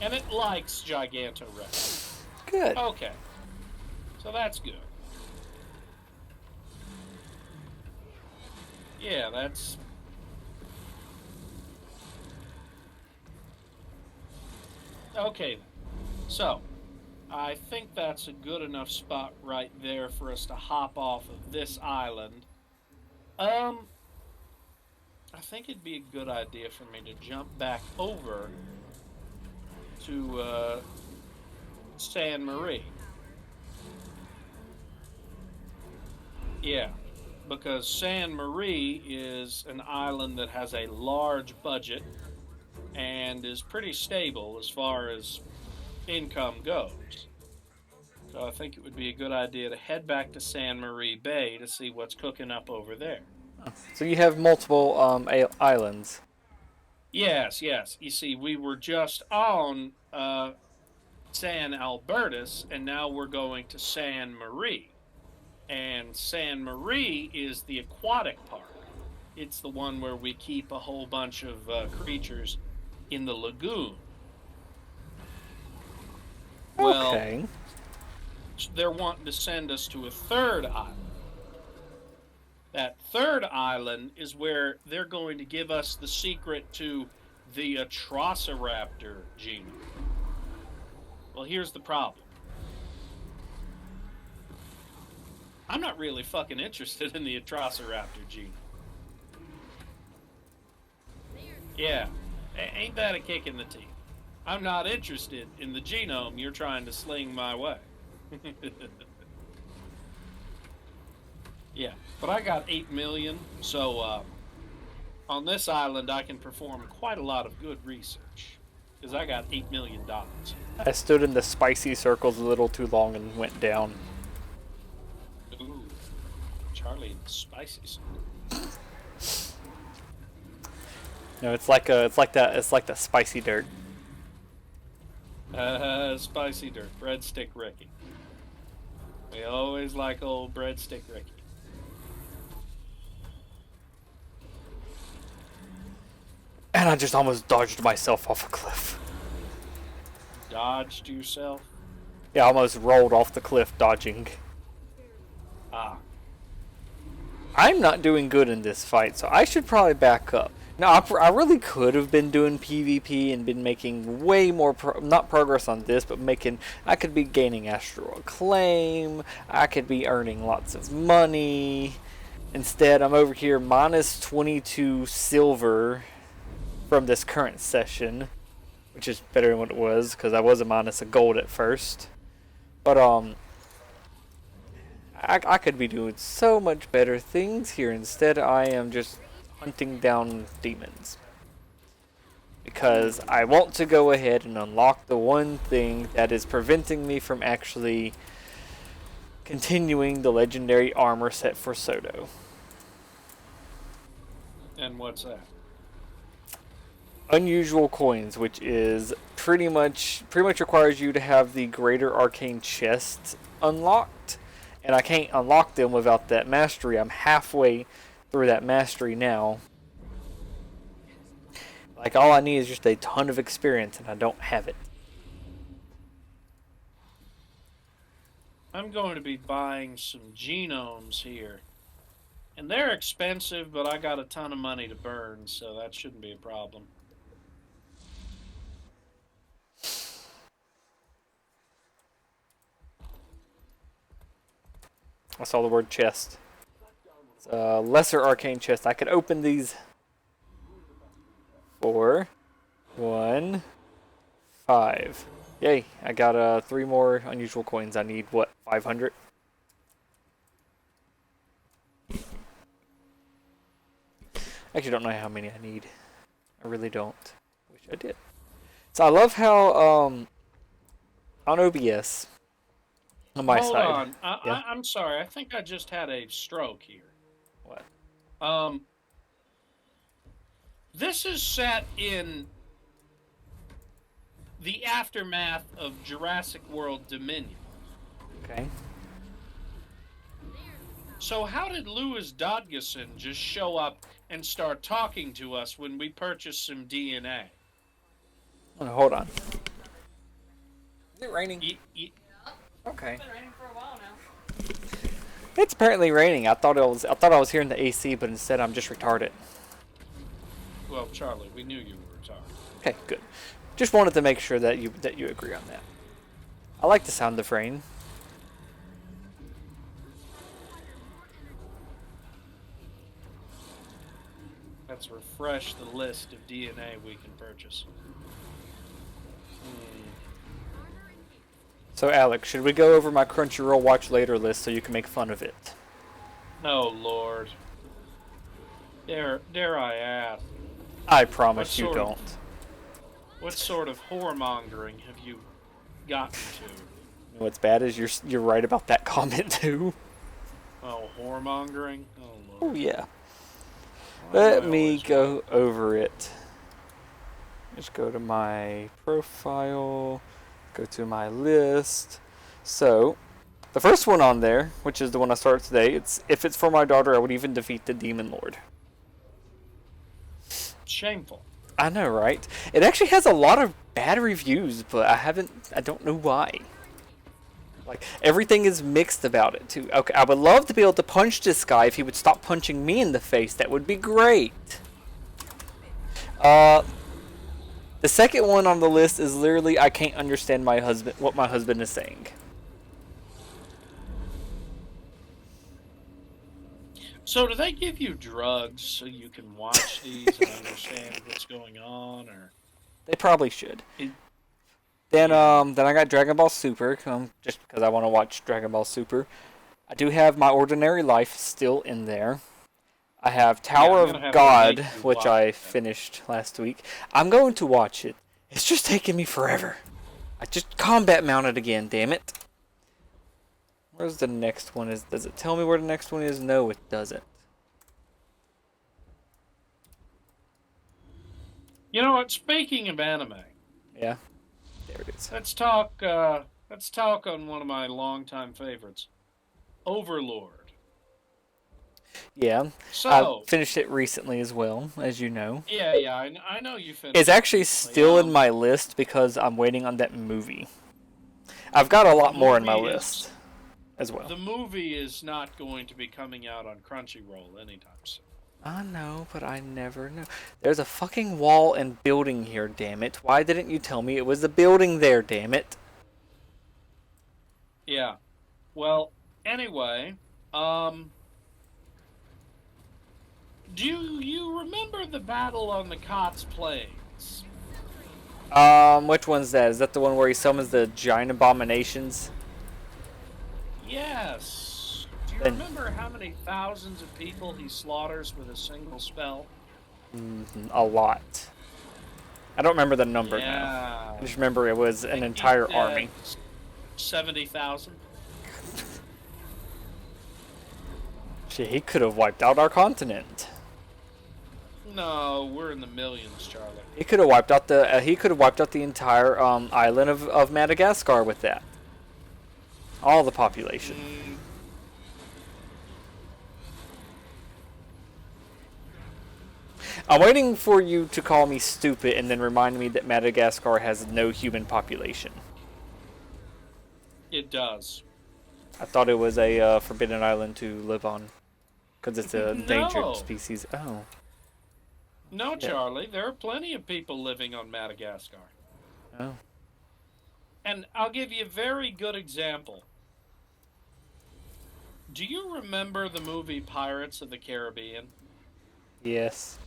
And it likes Gigantoraptor. Good. Okay. So that's good. Yeah, that's... Okay. So, I think that's a good enough spot right there for us to hop off of this island. I think it'd be a good idea for me to jump back over to San Marie. Yeah, because San Marie is an island that has a large budget and is pretty stable as far as income goes. So I think it would be a good idea to head back to San Marie Bay to see what's cooking up over there. So you have multiple islands. Yes, yes. You see, we were just on San Albertus, and now we're going to San Marie. And San Marie is the aquatic park. It's the one where we keep a whole bunch of creatures in the lagoon. Well, Okay. they're wanting to send us to a third island. That third island is where they're going to give us the secret to the Atrociraptor genome. Well, here's the problem. I'm not really fucking interested in the Atrociraptor genome. Yeah, ain't that a kick in the teeth? I'm not interested in the genome you're trying to sling my way. Yeah, but I got 8 million, so on this island I can perform quite a lot of good research, because I got $8 million. I stood in the spicy circles a little too long and went down. Ooh, Charlie and the spicy circle. No, it's like the spicy dirt. Spicy dirt, breadstick Ricky. We always like old breadstick Ricky. And I just almost dodged myself off a cliff. Dodged yourself? Yeah, I almost rolled off the cliff dodging. Ah. I'm not doing good in this fight, so I should probably back up. Now, I really could have been doing PvP and been making way more, not progress on this, but I could be gaining astral acclaim, I could be earning lots of money. Instead, I'm over here minus 22 silver from this current session, which is better than what it was, because I was a minus a gold at first. But, I could be doing so much better things here. Instead, I am just hunting down demons. Because I want to go ahead and unlock the one thing that is preventing me from actually continuing the legendary armor set for Soto. And what's that? Unusual coins, which is pretty much requires you to have the greater arcane chest unlocked. And I can't unlock them without that mastery. I'm halfway through that mastery now. Like, all I need is just a ton of experience, and I don't have it. I'm going to be buying some genomes here. And they're expensive, but I got a ton of money to burn, so that shouldn't be a problem. I saw the word chest. It's a lesser arcane chest. I could open these for 1, 5. Yay, I got 3 more unusual coins. I need, what, 500? Actually, don't know how many I need. I really don't. Wish I did. So I love how on OBS on my Hold side. on. Yeah? I'm sorry. I think I just had a stroke here. What? This is set in the aftermath of Jurassic World Dominion. Okay. So how did Louis Dodgeson just show up and start talking to us when we purchased some DNA? Oh, hold on. Is it raining? Okay. It's been raining for a while now. It's apparently raining. I thought I was hearing the AC, but instead I'm just retarded. Well, Charlie, we knew you were retarded. Okay, good. Just wanted to make sure that you agree on that. I like the sound of rain. Let's refresh the list of DNA we can purchase. So, Alex, should we go over my Crunchyroll watch later list so you can make fun of it? Oh, Lord. Dare I ask, I promise what you sort of don't. what sort of whoremongering have you gotten to? What's bad is you're right about that comment too. Oh, whoremongering? Oh, Oh Lord. yeah. Why do Let I me always go over it. Just go to my profile, go to my list. So, the first one on there, which is the one I started today, it's if it's for my daughter, I would even defeat the Demon Lord. Shameful. I know, right? It actually has a lot of bad reviews, but I don't know why. Like, everything is mixed about it, too. Okay, I would love to be able to punch this guy if he would stop punching me in the face. That would be great. The second one on the list is literally I can't understand what my husband is saying. So, do they give you drugs so you can watch these and understand what's going on, or They probably should. it, Then yeah. then I got Dragon Ball Super, just because I want to watch Dragon Ball Super. I do have My Ordinary Life still in there. I have Yeah, Tower I'm of gonna have to God, make you which watch I that. finished last week. I'm going to watch it. It's just taking me forever. I just combat mounted again, damn it. Where's the next one? Does it tell me where the next one is? No, it doesn't. You know what? Speaking of anime, Yeah, there it is. let's talk. Let's talk on one of my longtime favorites, Overlord. Yeah, I So, finished it recently as well, as you know. yeah, I know you finished. It's it actually recently. still in my list because I'm waiting on that movie. I've got a The lot more in my movie list as well. the movie is not going to be coming out on Crunchyroll anytime soon. I know, but I never know. There's a fucking wall and building here, damn it. Why didn't you tell me it was a building there, damn it? Yeah. Well, anyway, do you remember the battle on the Kotz Plains? Which one's that? Is that the one where he summons the giant abominations? Yes. Do you Then- remember how many thousands of people he slaughters with a single spell? A lot. I don't remember the number now. Yeah. I just remember it was I an think entire he army. said 70,000. Shit, he could have wiped out our continent. No, we're in the millions, Charlie. He could have wiped out the entire island of Madagascar with that. All the population. Mm, I'm waiting for you to call me stupid and then remind me that Madagascar has no human population. it does. I thought it was a forbidden island to live on. Because it's a endangered No. species. Oh. No, Yeah. Charlie, there are plenty of people living on Madagascar. Oh. And I'll give you a very good example. Do you remember the movie Pirates of the Caribbean? Yes.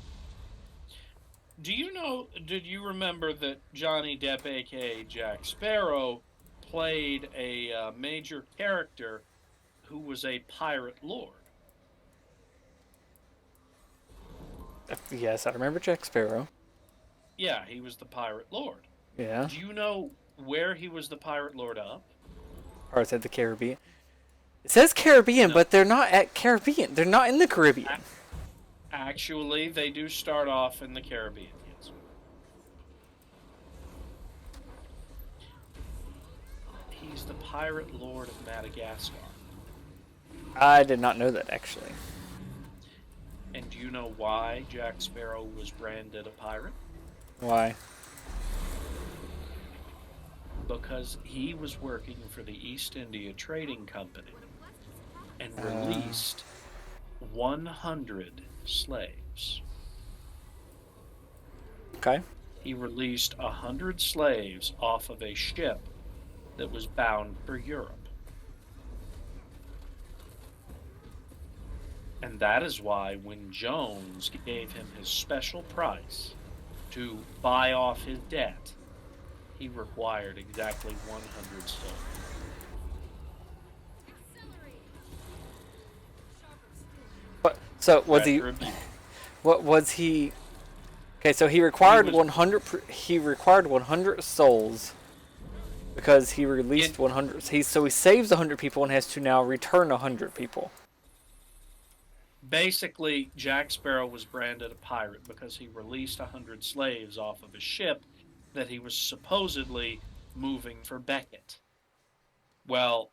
Did you remember that Johnny Depp, aka Jack Sparrow, played a major character who was a pirate lord? Yes, I remember Jack Sparrow. Yeah, he was the pirate lord. Yeah. Do you know where he was the pirate lord of? Pirates of the Caribbean. It says Caribbean, No. but they're not at Caribbean. They're not in the Caribbean. Actually, they do start off in the Caribbean, yes. He's the pirate lord of Madagascar. I did not know that, actually. And do you know why Jack Sparrow was branded a pirate? Why? Because he was working for the East India Trading Company and released 100 slaves. Okay. He released 100 slaves off of a ship that was bound for Europe. And that is why when Jones gave him his special price to buy off his debt, he required exactly 100 souls. But so was he? Retribution. What was he? Okay, so he required He was- 100. He required 100 souls because he released 100. So he saves 100 people and has to now return 100 people. Basically, Jack Sparrow was branded a pirate because he released 100 slaves off of a ship that he was supposedly moving for Beckett. Well,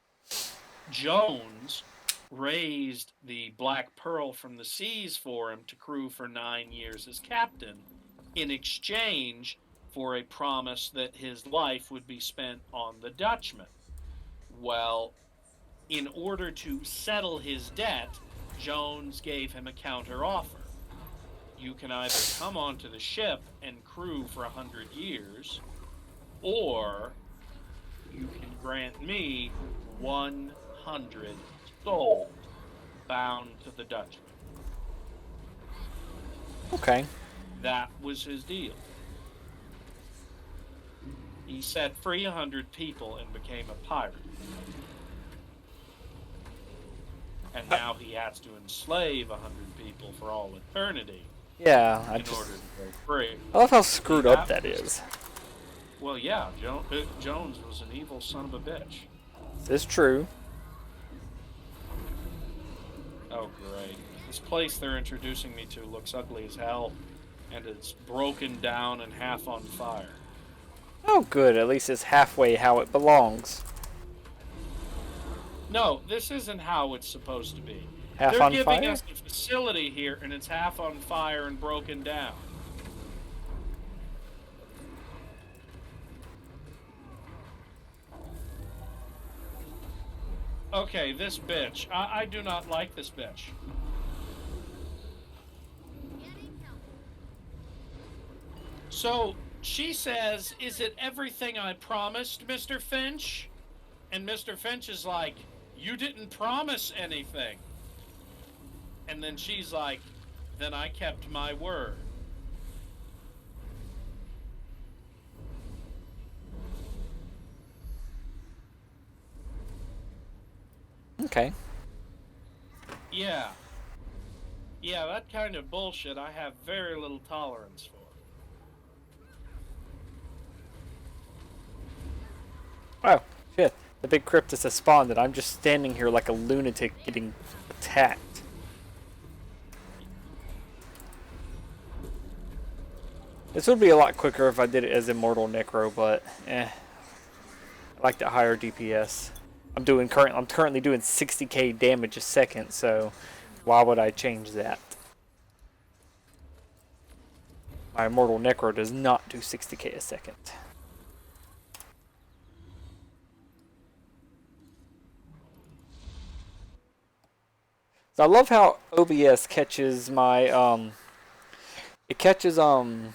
Jones raised the Black Pearl from the seas for him to crew for 9 years as captain in exchange for a promise that his life would be spent on the Dutchman. Well, in order to settle his debt, Jones gave him a counteroffer. You can either come onto the ship and crew for 100 years, or you can grant me 100 souls bound to the Dutchman. Okay. That was his deal. He set free 100 people and became a pirate. And now he has to enslave 100 people for all eternity Yeah, in order to go free. I love how screwed up that was- is. Well, yeah, Jones was an evil son of a bitch. It's true. Oh, great. This place they're introducing me to looks ugly as hell, and it's broken down and half on fire. Oh, good. At least it's halfway how it belongs. No, this isn't how it's supposed to be. Half They're on giving fire? us a facility here, and it's half on fire and broken down. Okay, this bitch. I do not like this bitch. So, she says, "Is it everything I promised, Mr. Finch?" And Mr. Finch is like, "You didn't promise anything." And then she's like, "Then I kept my word." Okay. Yeah. Yeah, that kind of bullshit I have very little tolerance for. Oh, shit. The big cryptus has spawned and I'm just standing here like a lunatic getting attacked. This would be a lot quicker if I did it as Immortal Necro, but I like the higher DPS. I'm currently doing 60k damage a second, so why would I change that? My Immortal Necro does not do 60k a second. So I love how OBS catches my it catches Your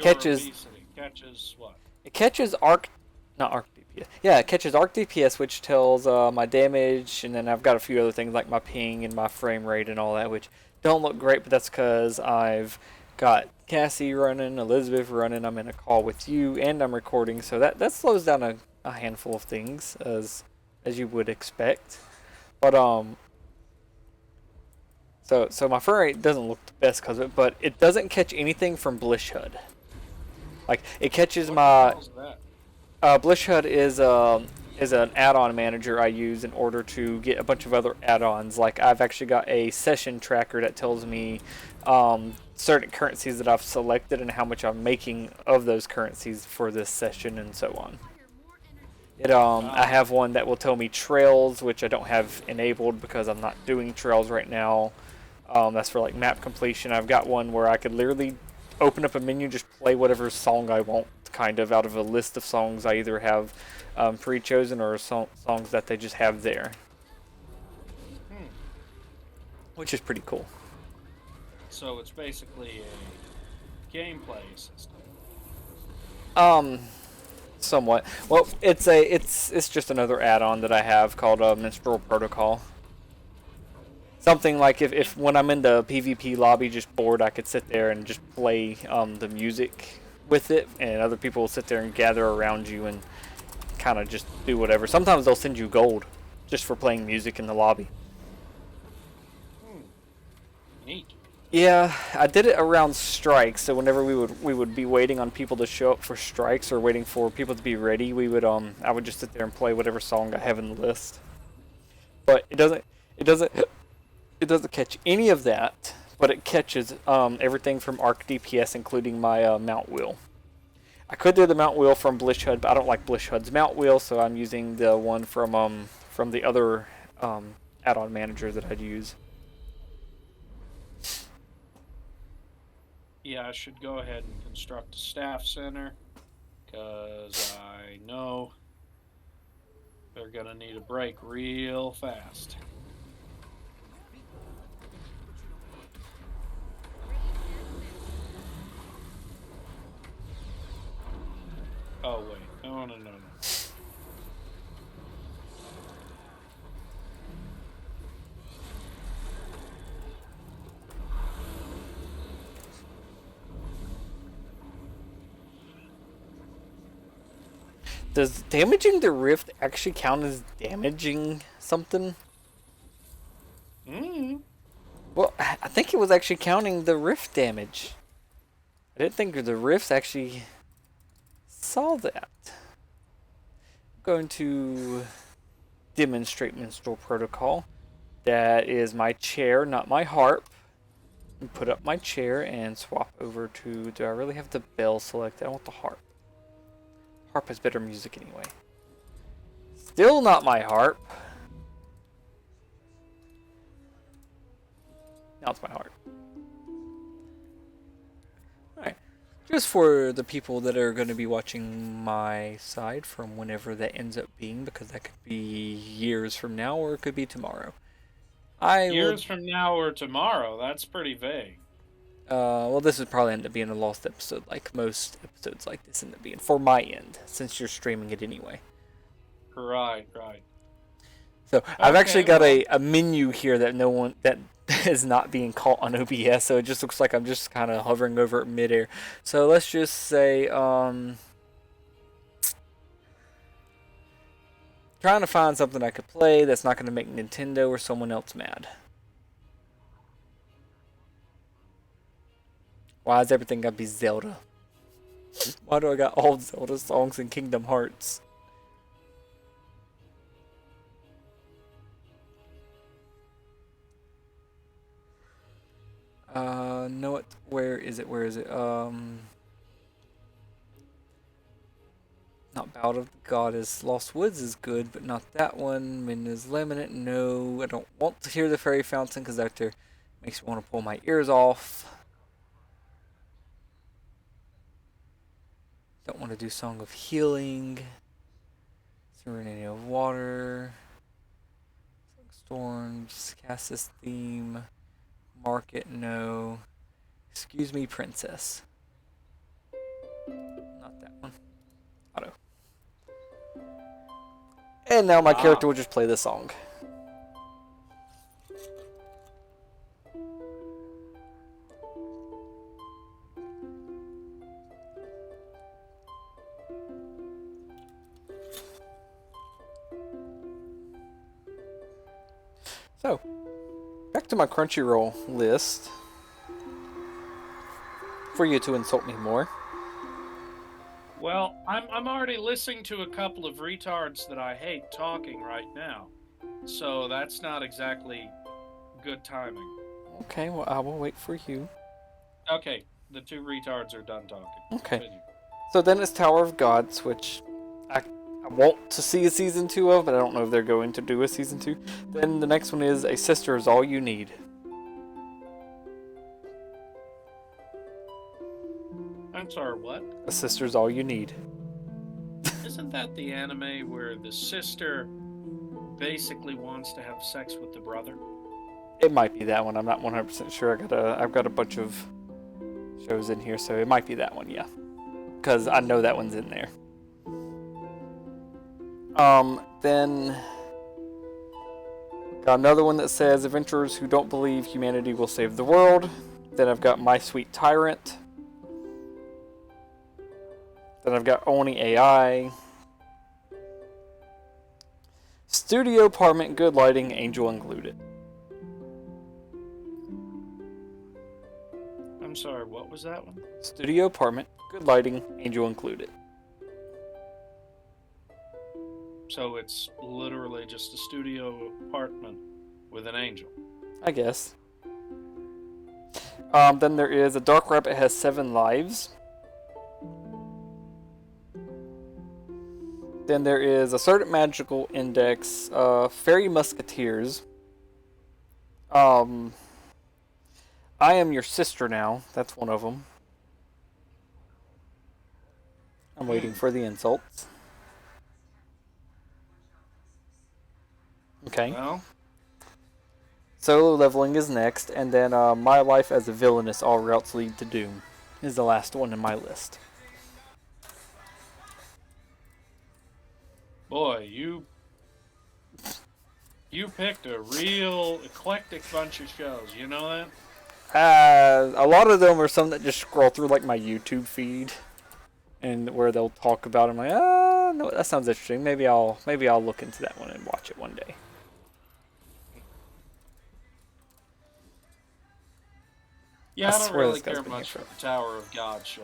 catches obesity catches what? it catches not arc DPS. Yeah, it catches arc DPS, which tells my damage, and then I've got a few other things like my ping and my frame rate and all that, which don't look great, but that's because I've got Cassie running, Elizabeth running, I'm in a call with you, and I'm recording, so that slows down a handful of things as you would expect. But So my frame rate doesn't look the best because of it, but it doesn't catch anything from Blishud. Like it catches What my the hell's that? Blishud is an add-on manager I use in order to get a bunch of other add-ons. Like I've actually got a session tracker that tells me certain currencies that I've selected and how much I'm making of those currencies for this session and so on. I have one that will tell me trails, which I don't have enabled because I'm not doing trails right now. That's for like map completion. I've got one where I could literally open up a menu, just play whatever song I want, kind of out of a list of songs I either have pre-chosen or songs that they just have there, which is pretty cool. So it's basically a gameplay system. Somewhat. Well, it's just another add-on that I have called Minstrel Protocol. Something like if when I'm in the PvP lobby just bored, I could sit there and just play the music with it, and other people will sit there and gather around you and kind of just do whatever. Sometimes they'll send you gold just for playing music in the lobby. Neat. Yeah, I did it around strikes. So whenever we would be waiting on people to show up for strikes or waiting for people to be ready, I would just sit there and play whatever song I have in the list. But it doesn't catch any of that, but it catches everything from Arc DPS, including my Mount Wheel. I could do the Mount Wheel from Blish HUD, but I don't like Blish HUD's Mount Wheel, so I'm using the one from the other add-on manager that I'd use. Yeah, I should go ahead and construct a staff center, because I know they're going to need a break real fast. Oh, wait. No. Does damaging the rift actually count as damaging something? Well, I think it was actually counting the rift damage. I didn't think the rifts actually saw that. I'm going to demonstrate Minstrel Protocol. That is my chair, not my harp. And put up my chair and swap over to... Do I really have the bell selected? I want the harp. Harp has better music anyway. Still not my harp. Now it's my harp. Alright. Just for the people that are going to be watching my side from whenever that ends up being, because that could be years from now or it could be tomorrow. Years from now or tomorrow? That's pretty vague. Well, this would probably end up being a lost episode, like most episodes like this end up being, for my end, since you're streaming it anyway. Right. So I've actually got a menu here that is not being caught on OBS, so it just looks like I'm just kind of hovering over it midair. So let's just say, trying to find something I could play that's not going to make Nintendo or someone else mad. Why is everything gotta be Zelda? Why do I got all Zelda songs in Kingdom Hearts? No, where is it? Not Ballad of the Goddess. Lost Woods is good, but not that one. Min is Laminate. No, I don't want to hear the Fairy Fountain because that makes me want to pull my ears off. Don't want to do Song of Healing. Serenity of Water. Storms. Cast this theme. Market, no. Excuse me, Princess. Not that one. Auto. And now my character will just play the song. So, back to my Crunchyroll list. For you to insult me more. Well, I'm already listening to a couple of retards that I hate talking right now. So that's not exactly good timing. Okay, well, I will wait for you. Okay, the two retards are done talking. Okay. Continue. So then it's Tower of Gods, which I want to see a season 2 of, but I don't know if they're going to do a season 2. Then the next one is A Sister Is All You Need. I'm sorry, what? A Sister's All You Need. Isn't that the anime where the sister basically wants to have sex with the brother? It might be that one. I'm not 100% sure. I've got a bunch of shows in here, so it might be that one, yeah. Because I know that one's in there. Then got another one that says Adventurers Who Don't Believe Humanity Will Save the World. Then I've got My Sweet Tyrant. Then I've got Oni AI. Studio apartment, good lighting, angel included. I'm sorry, what was that one? Studio apartment, good lighting, angel included. So it's literally just a studio apartment with an angel. I guess. Then there is a dark rabbit has 7 lives. Then there is a certain magical index, fairy musketeers. I am your sister now. That's one of them. I'm waiting for the insults. Okay. Well, Solo leveling is next, and then my life as a villainess, all routes lead to doom, is the last one in my list. boy, you picked a real eclectic bunch of shows. You know that? A lot of them are some that just scroll through like my YouTube feed, and where they'll talk about it. I'm like, no, that sounds interesting. Maybe I'll look into that one and watch it one day. Yeah, I don't swear really this guy's care been much here for the Tower of God show.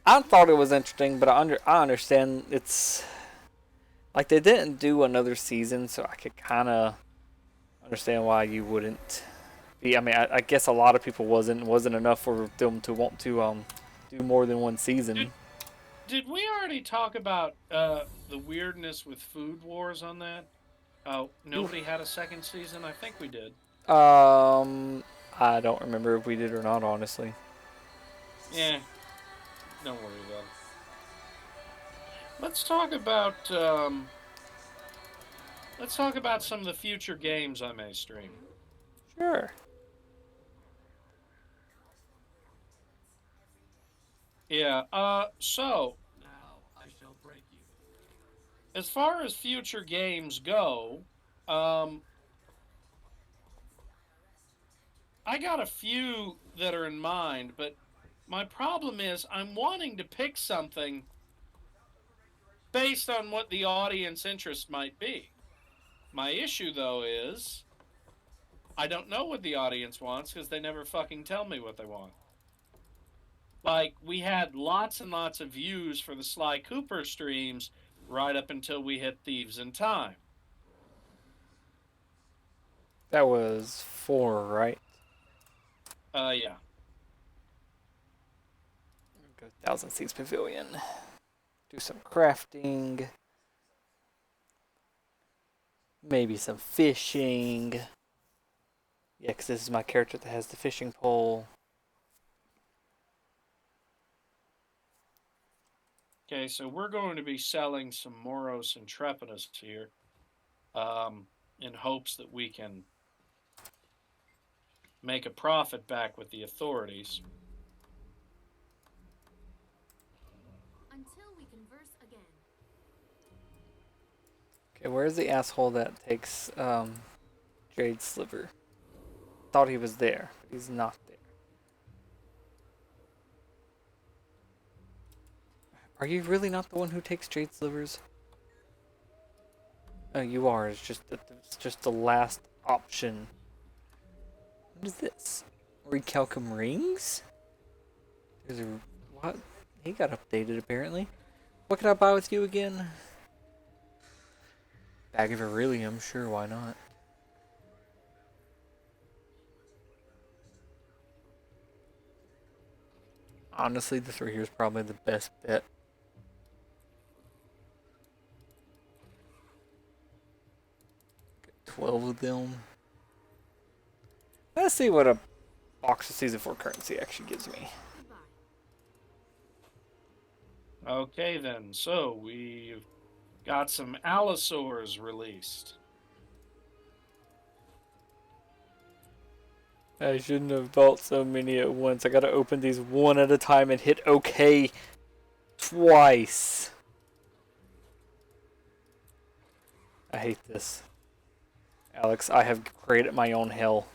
I thought it was interesting, but I understand it's like they didn't do another season, so I could kind of understand why you wouldn't be. I mean, I guess a lot of people wasn't enough for them to want to do more than one season. Did we already talk about the weirdness with Food Wars on that? Oh, nobody had a second season? I think we did. I don't remember if we did or not, honestly. Yeah, don't worry about it. Let's talk about some of the future games I may stream. Sure. Yeah, so Now I shall break you. as far as future games go, I got a few that are in mind, but my problem is I'm wanting to pick something based on what the audience interest might be. My issue, though, is I don't know what the audience wants because they never fucking tell me what they want. Like, we had lots and lots of views for the Sly Cooper streams right up until we hit Thieves in Time. That was 4, right? Yeah. Go 1,000 Seats Pavilion. Do some crafting. Maybe some fishing. Yeah, because this is my character that has the fishing pole. Okay, so we're going to be selling some Moros Intrepidus here in hopes that we can make a profit back with the authorities. Until we converse again. Okay, where's the asshole that takes Jade Sliver? Thought he was there, but he's not there. Are you really not the one who takes Jade Slivers? Oh, you are. It's just the last option. What is this? Recalcum rings? There's a what? He got updated apparently. What can I buy with you again? Bag of Beryllium, sure, why not? Honestly, the 3 here is probably the best bet. Get 12 of them. Let's see what a box of Season 4 currency actually gives me. Okay, then. So we've got some Allosaurs released. I shouldn't have bought so many at once. I gotta open these one at a time and hit OK twice. I hate this. Alex, I have created my own hell.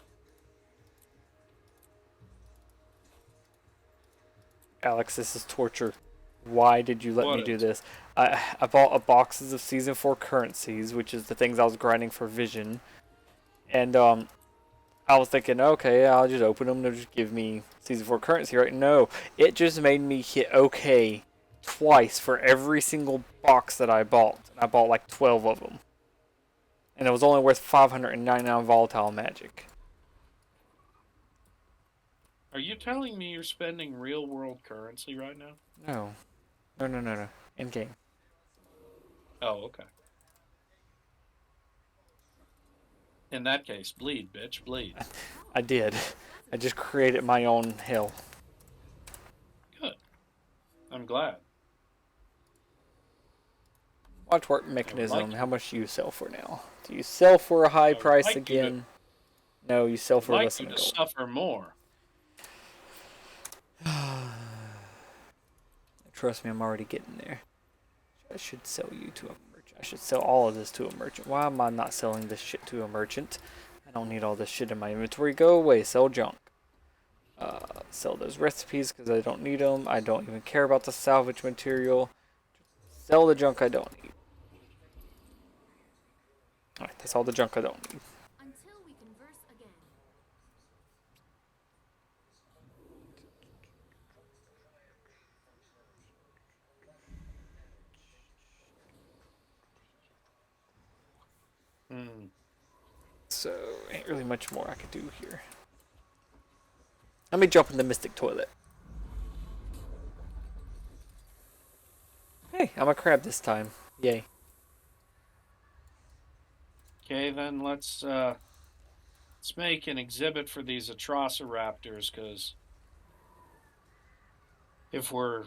Alex, this is torture. Why did you let What me do is? this? I bought a boxes of Season 4 currencies, which is the things I was grinding for Vision. And I was thinking, okay, I'll just open them. They'll just give me Season 4 currency, right? No, it just made me hit OK twice for every single box that I bought. And I bought like 12 of them. And it was only worth 599 volatile magic. Are you telling me you're spending real world currency right now? No. No. In game. Oh, okay. In that case, bleed, bitch, bleed. I did. I just created my own hell. Good. I'm glad. Watch work I would mechanism. like How much do you sell for now? Do you sell for a high I would price like you to- again? No, you sell for like less you than a to gold. suffer more. Trust me, I'm already getting there. I should sell you to a merchant. I should sell all of this to a merchant. Why am I not selling this shit to a merchant? I don't need all this shit in my inventory. Go away. Sell junk. Sell those recipes because I don't need them. I don't even care about the salvage material. Sell the junk I don't need. Alright, that's all the junk I don't need. Until we converse again. Hmm. So, ain't really much more I could do here. Let me jump in the mystic toilet. Hey, I'm a crab this time. Yay. Okay, then let's make an exhibit for these Atrociraptors, because if we're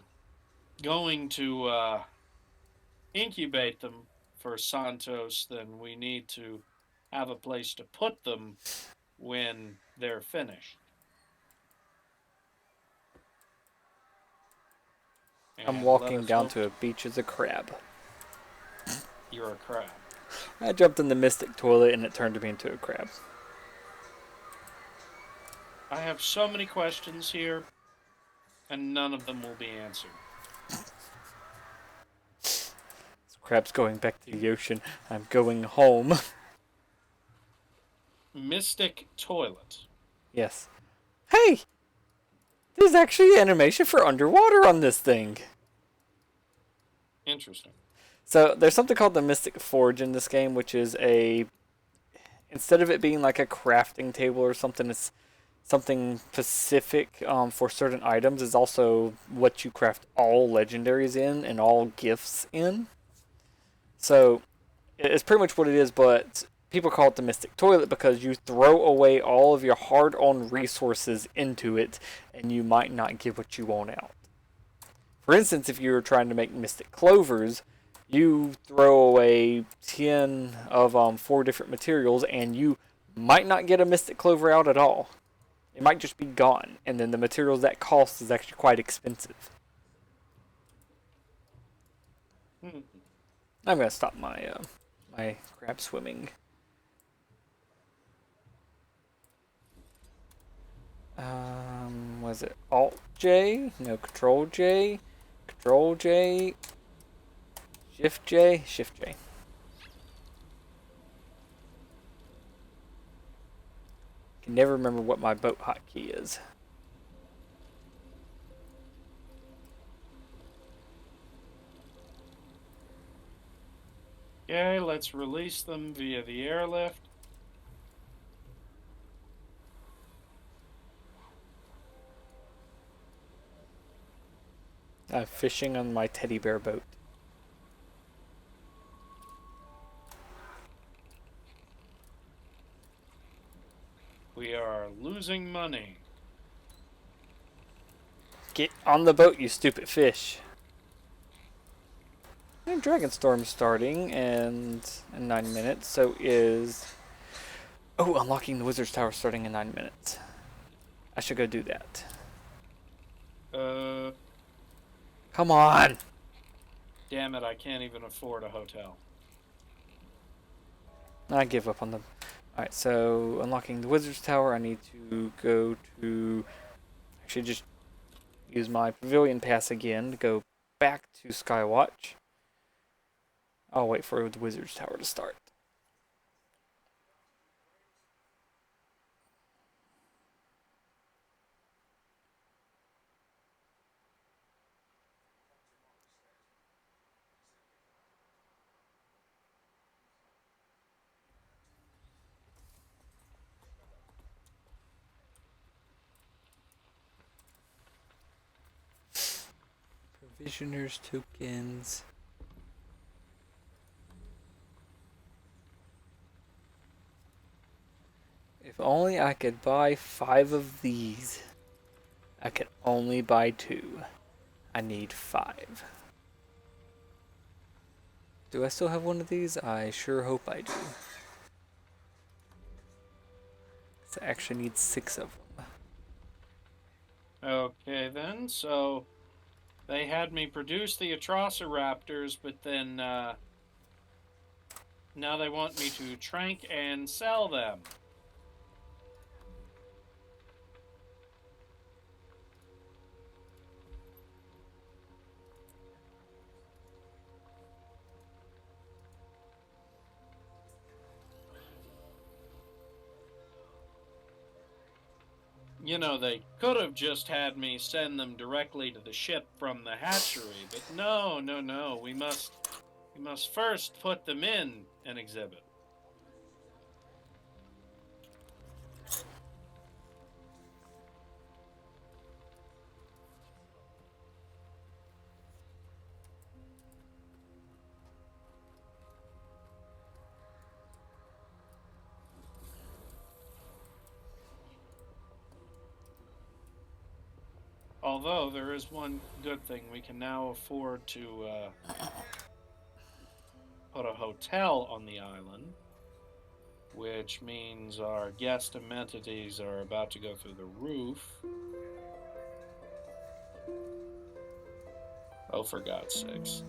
going to incubate them for Santos, then we need to have a place to put them when they're finished. I'm And let walking us down hope to a beach as a crab. you're a crab. I jumped in the mystic toilet and it turned me into a crab. I have so many questions here, and none of them will be answered. This crab's going back to the ocean. I'm going home. Mystic toilet. Yes. Hey! There's actually animation for underwater on this thing. Interesting. So there's something called the Mystic Forge in this game, which is a... Instead of it being like a crafting table or something, it's something specific for certain items. Is also what you craft all legendaries in and all gifts in. So it's pretty much what it is, but people call it the Mystic Toilet because you throw away all of your hard-earned resources into it, and you might not get what you want out. For instance, if you're trying to make Mystic Clovers, you throw away 10 of 4 different materials, and you might not get a Mystic Clover out at all. It might just be gone, and then the materials that cost is actually quite expensive. Hmm. I'm gonna stop my my crab swimming. Was it Alt J? No, Control J. Control J. Shift J. Shift J. Can never remember what my boat hotkey is. Okay, let's release them via the airlift. I'm fishing on my teddy bear boat. We are losing money. Get on the boat, you stupid fish. And Dragonstorm starting and in 9 minutes, so is... Oh, unlocking the Wizard's Tower starting in 9 minutes. I should go do that. Come on! Damn it, I can't even afford a hotel. I give up on them. Alright, so unlocking the Wizard's Tower, I need to go to... Actually, just use my Pavilion Pass again to go back to Skywatch. I'll wait for the Wizard's Tower to start. Provisioners tokens. If only I could buy 5 of these. I can only buy 2. I need 5. Do I still have one of these? I sure hope I do. 'Cause I actually need 6 of them. Okay, then. So they had me produce the Atrociraptors, but then now they want me to trank and sell them. You know, they could have just had me send them directly to the ship from the hatchery, but no, no, no. We must first put them in an exhibit. Although there is one good thing, we can now afford to put a hotel on the island, which means our guest amenities are about to go through the roof. Oh, for God's sakes.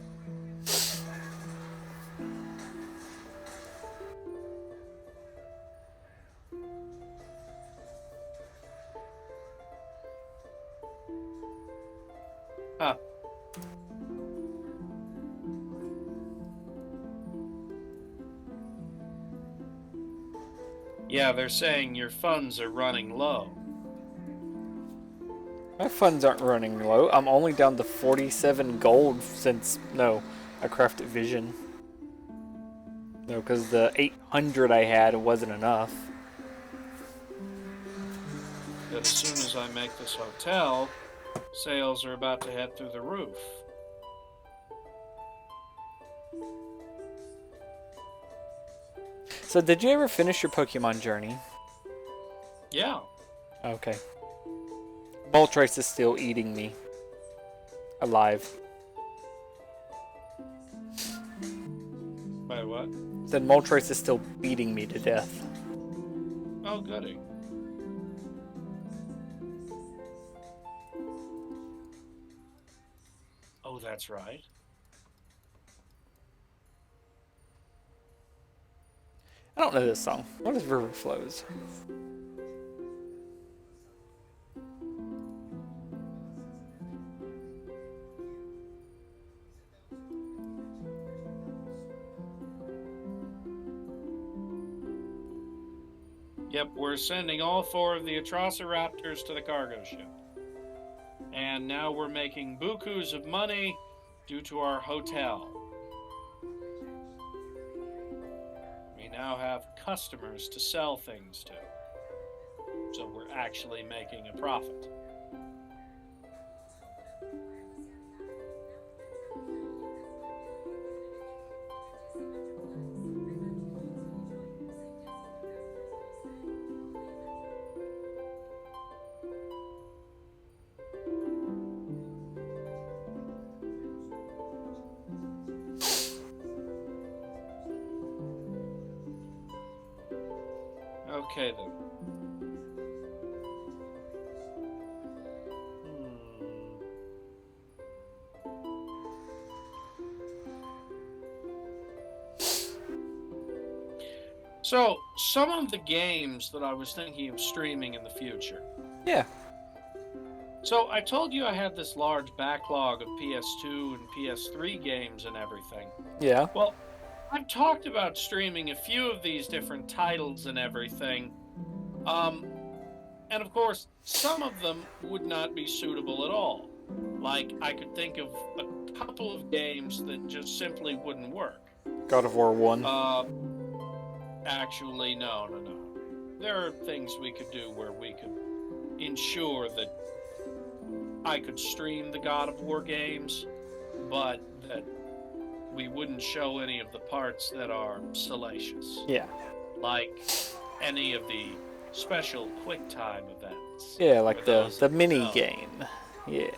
Huh. Yeah, they're saying your funds are running low. My funds aren't running low. I'm only down to 47 gold since, no, I crafted Vision. No, because the 800 I had wasn't enough. That as soon as I make this hotel, sales are about to head through the roof. So did you ever finish your Pokemon journey? Yeah. Okay. Moltres is still eating me. Alive. By what? Then Moltres is still beating me to death. Oh, goody. Oh, that's right. I don't know this song. What is River Flows? Yep, we're sending all 4 of the Atrociraptors to the cargo ship. And now we're making bukus of money due to our hotel. We now have customers to sell things to. So we're actually making a profit. Okay, then. So, some of the games that I was thinking of streaming in the future. Yeah. So I told you I had this large backlog of PS2 and PS3 games and everything. Yeah. Well, I've talked about streaming a few of these different titles and everything. And of course, some of them would not be suitable at all. Like, I could think of a couple of games that just simply wouldn't work. God of War 1. Actually, no. There are things we could do where we could ensure that I could stream the God of War games, but that we wouldn't show any of the parts that are salacious. Yeah. Like any of the special QuickTime events. Yeah, like for the those that mini know. game. Yeah.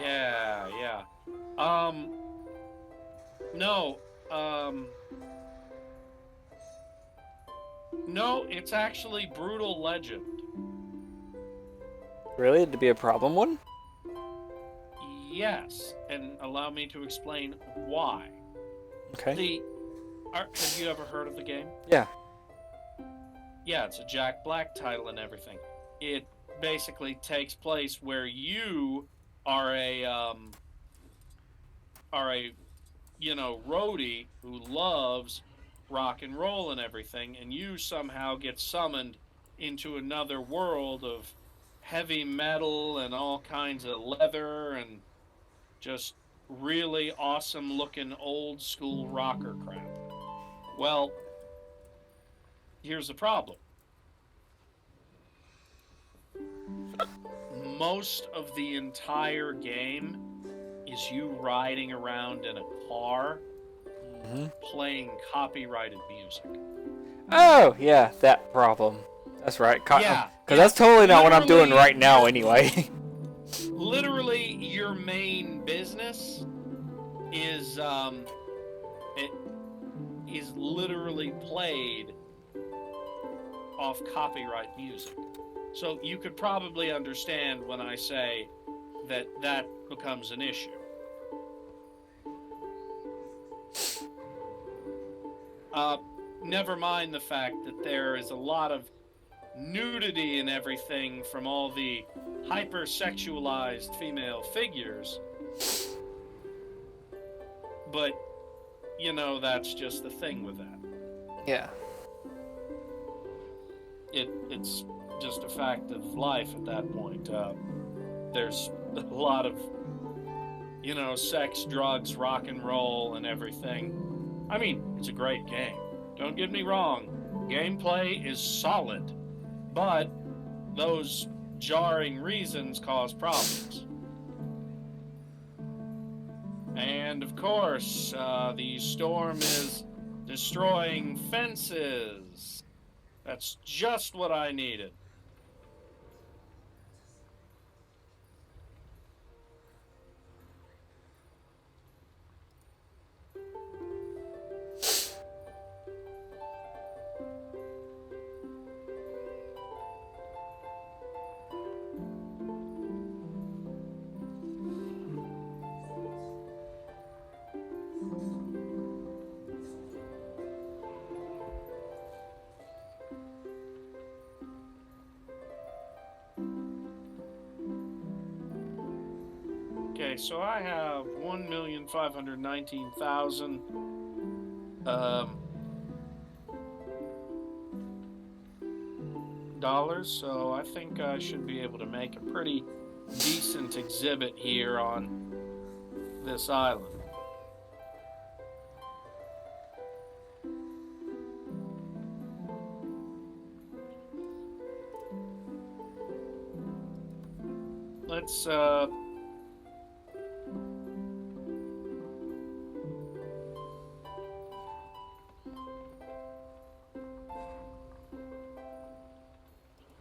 Yeah. No. No, it's actually Brutal Legend. Really? It'd be a problem one? Yes, and allow me to explain why. Okay. Have you ever heard of the game? Yeah. Yeah, it's a Jack Black title and everything. It basically takes place where you are a roadie who loves rock and roll and everything, and you somehow get summoned into another world of heavy metal and all kinds of leather and just really awesome looking old school rocker crap. Well, here's the problem. Most of the entire game is you riding around in a car playing copyrighted music. Oh, yeah, that problem. That's right. Yeah. Because that's totally not what I'm doing Literally, right now anyway. Literally, your main business is it is literally played off copyright music. So you could probably understand when I say that becomes an issue. Never mind the fact that there is a lot of nudity and everything from all the hypersexualized female figures. But, that's just the thing with that. Yeah. It's just a fact of life at that point. There's a lot of, sex, drugs, rock and roll, and everything. I mean, it's a great game. Don't get me wrong. Gameplay is solid. But those jarring reasons cause problems. And of course, the storm is destroying fences. That's just what I needed. Okay, so I have $1,519,000 dollars, so I think I should be able to make a pretty decent exhibit here on this island. Let's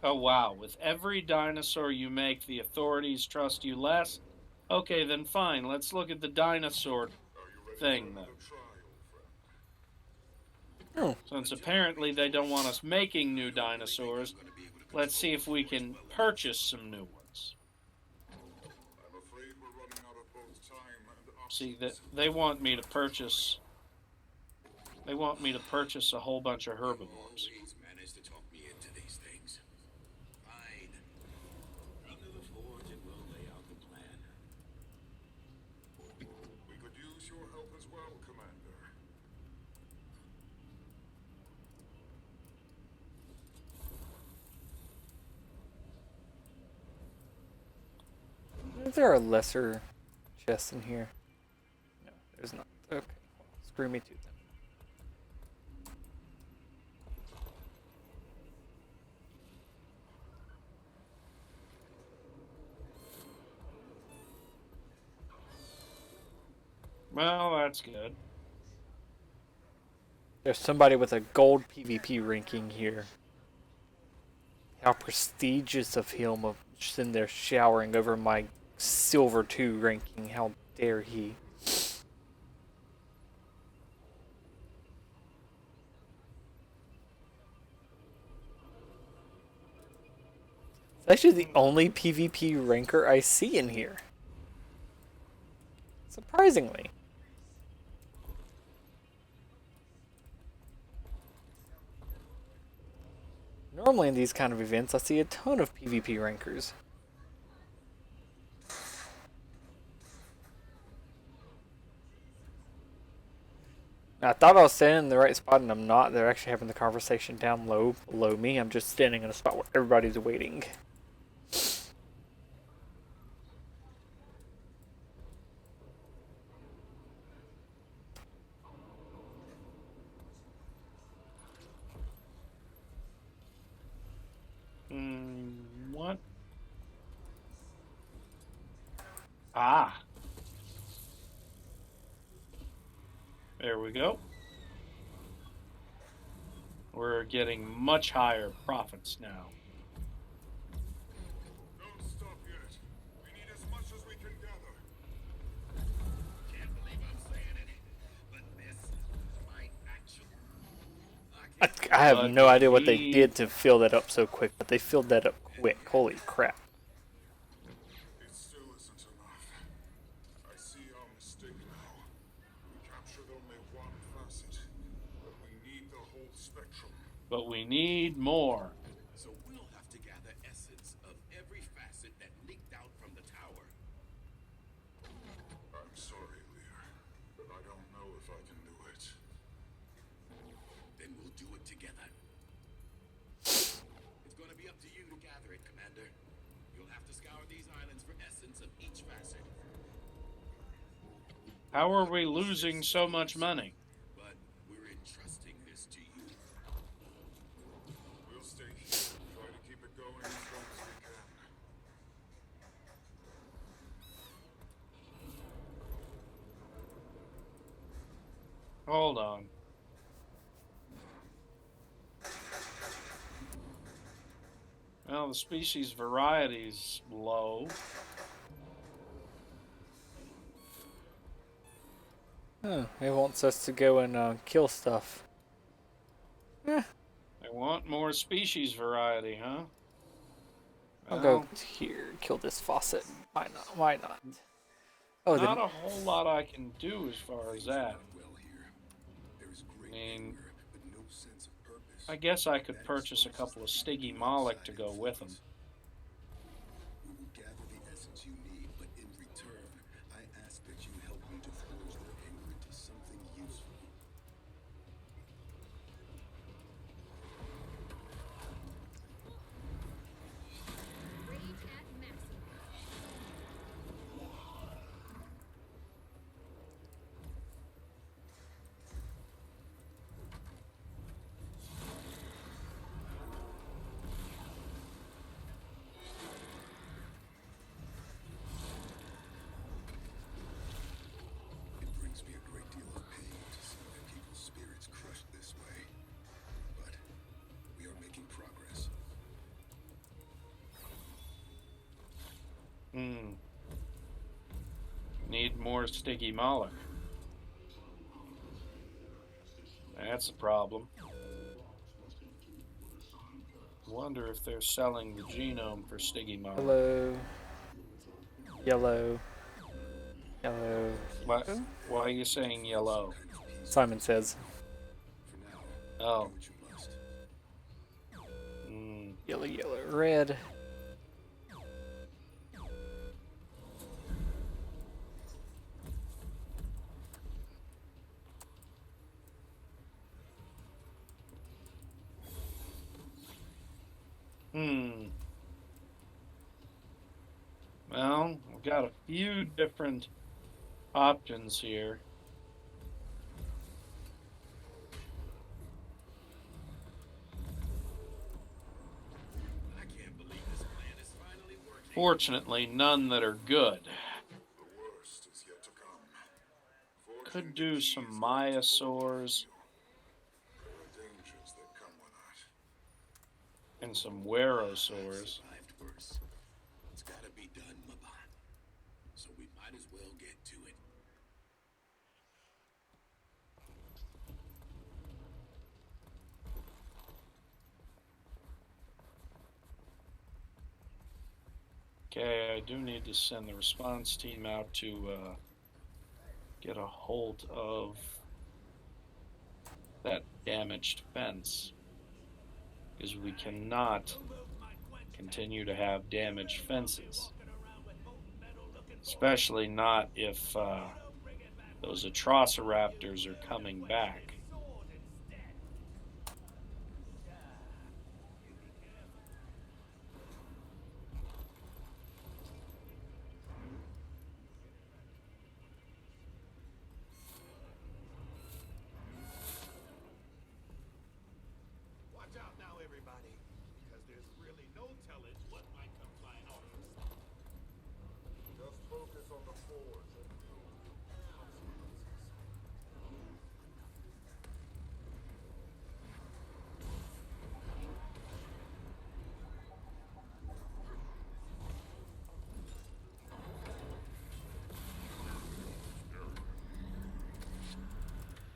Oh wow, with every dinosaur you make, the authorities trust you less? Okay, then fine, let's look at the dinosaur thing then. Oh. Since apparently they don't want us making new dinosaurs, let's see if we can purchase some new ones. See, they want me to purchase a whole bunch of herbivores. Is there a lesser chest in here? No, there's not. Okay, well, screw me too then. Well, that's good. There's somebody with a gold PvP ranking here. How prestigious of him of sitting there showering over my silver 2 ranking. How dare he? It's actually the only PvP ranker I see in here. Surprisingly. Normally in these kind of events, I see a ton of PvP rankers. I thought I was standing in the right spot and I'm not. They're actually having the conversation down low below me. I'm just standing in a spot where everybody's waiting. What? Ah. There we go. We're getting much higher profits now. Don't stop yet. We need as much as we can gather. Can't believe I'm saying it, but this might actually. I have But no idea what they he- did to fill that up so quick, but they filled that up quick. Holy crap. It still isn't enough. I see our mistake now. We captured only one facet, but we need the whole spectrum. But we need more. So we'll have to gather essence of every facet that leaked out from the tower. I'm sorry, Lear, but I don't know if I can do it. Then we'll do it together. It's gonna be up to you to gather it, Commander. You'll have to scour these islands for essence of each facet. How are we losing so much money? But we're entrusting this to you. We'll stay here, try to keep it going as long as we can. Hold on. Well, the species variety's low. Oh, it wants us to go and kill stuff. Eh, They want more species variety, huh? I'll Well, go here, kill this faucet. Why not? Why not? Oh, not then a whole lot I can do as far as that. Well here. There is great mean, anger, but no sense of purpose. I guess I could purchase a couple of Stiggy Moloch to go with them. We will gather the essence you need, but in return, I ask that you help me to forge their anger into something useful. Rage at maximum. It brings me a great deal of pain to see my people's spirits crushed this way. But we are making progress. Need more Stiggy Moloch. That's a problem. Wonder if they're selling the genome for Stiggy Moloch. hello. Yellow. Yellow. Why are you saying yellow? Simon says. For now, Oh. do what you must. Yellow, yellow, red. Well, we'll got a few different options here. I can't believe this plan is finally working. Fortunately, none that are good. The worst is yet to come. Could do some Myosaurs There are dangers that come with that. and some I've Werosaurs. survived worse. It's gotta be done, Maban. So we might as well get to it. Okay, I do need to send the response team out to get a hold of that damaged fence. Because we cannot continue to have damaged fences. Especially not if those Atrociraptors are coming back. Watch out now, everybody, because there's really no telling what might come flying out of this. Just focus on the forge and deal with the consequences.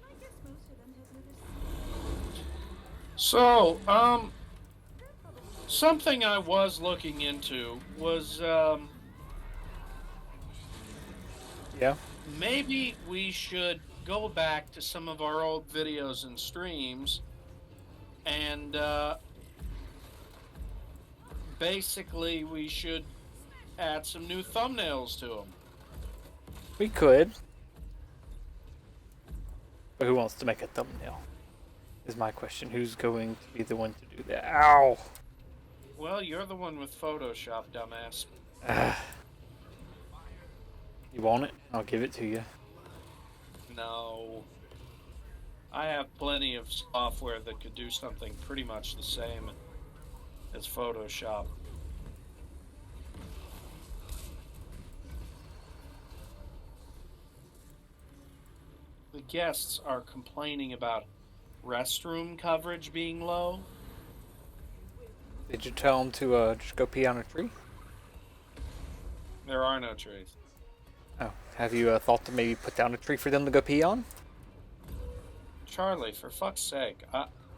I guess most of them have never seen. So, something I was looking into was, Yeah. maybe we should go back to some of our old videos and streams and, basically we should add some new thumbnails to them. We could. But who wants to make a thumbnail? Is my question. Who's going to be the one to do that? Ow! Well, you're the one with Photoshop, dumbass. You want it? I'll give it to you. No. I have plenty of software that could do something pretty much the same as Photoshop. The guests are complaining about restroom coverage being low. Did you tell him to just go pee on a tree? There are no trees. Oh, have you thought to maybe put down a tree for them to go pee on? Charlie, for fuck's sake,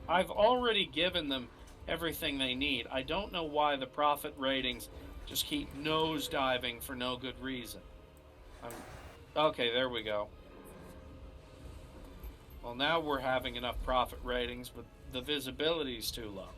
I've already given them everything they need. I don't know why the profit ratings just keep nosediving for no good reason. Okay, there we go. Well, now we're having enough profit ratings, but the visibility's too low.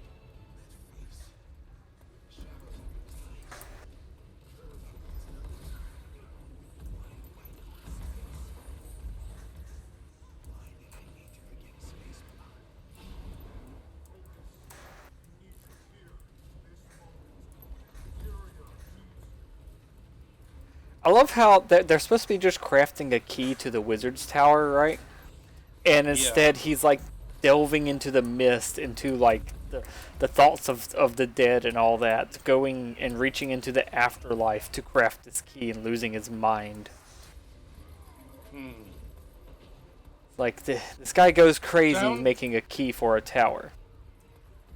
I love how they're supposed to be just crafting a key to the wizard's tower, right? And instead he's like delving into the mist, into like the thoughts of the dead and all that, going and reaching into the afterlife to craft this key and losing his mind. Like this guy goes crazy making a key for a tower.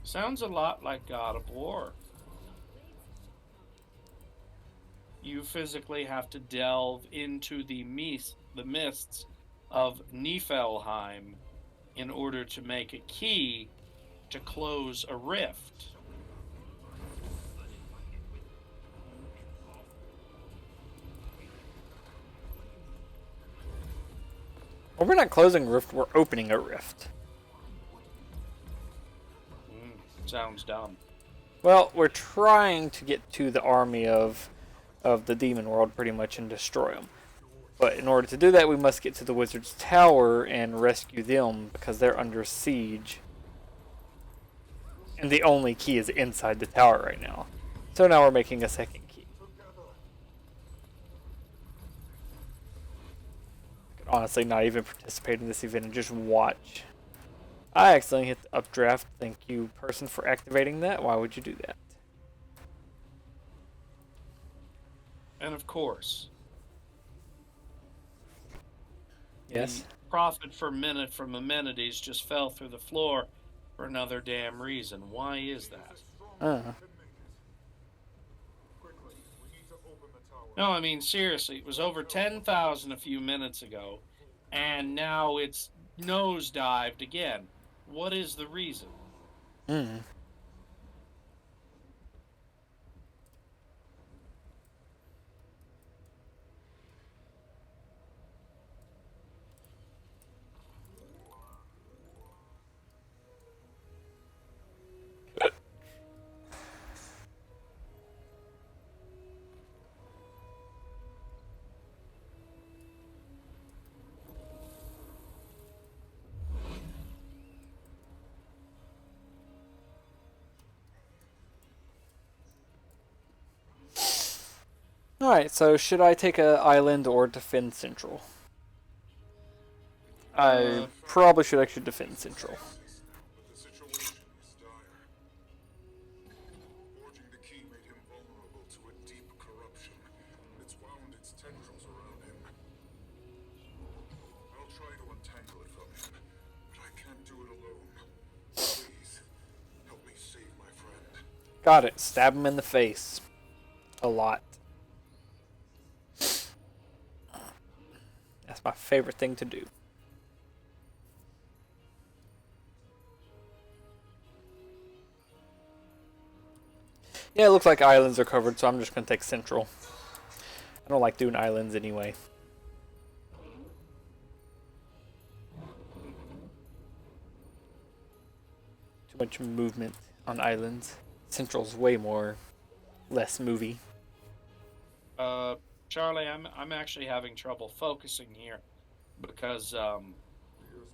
Sounds a lot like God of War. You physically have to delve into the mists of Niflheim in order to make a key to close a rift. Well, we're not closing a rift, we're opening a rift. Sounds dumb. Well, we're trying to get to the army of the demon world pretty much and destroy them. But in order to do that, we must get to the wizard's tower and rescue them because they're under siege. And the only key is inside the tower right now. So now we're making a second key. honestly not even participate in this event and just watch. I accidentally hit the updraft. Thank you, person, for activating that. Why would you do that? And of course, Yes. the profit per minute from amenities just fell through the floor for another damn reason. Why is that? Quickly, we need to open the tower. No, I mean, seriously, it was over 10,000 a few minutes ago, and now it's nosedived again. What is the reason? Mm. Alright, so should I take a island or defend central? I probably should actually defend central. But the situation is dire. Forging the key made him vulnerable to a deep corruption. It's wound its tendrils around him. I'll try to untangle it from him, but I can't do it alone. Please, help me save my friend. Got it. Stab him in the face. A lot. That's my favorite thing to do. Yeah, it looks like islands are covered, so I'm just going to take central. I don't like doing islands anyway. Too much movement on islands. Central's way more less movie. Charlie, I'm actually having trouble focusing here because,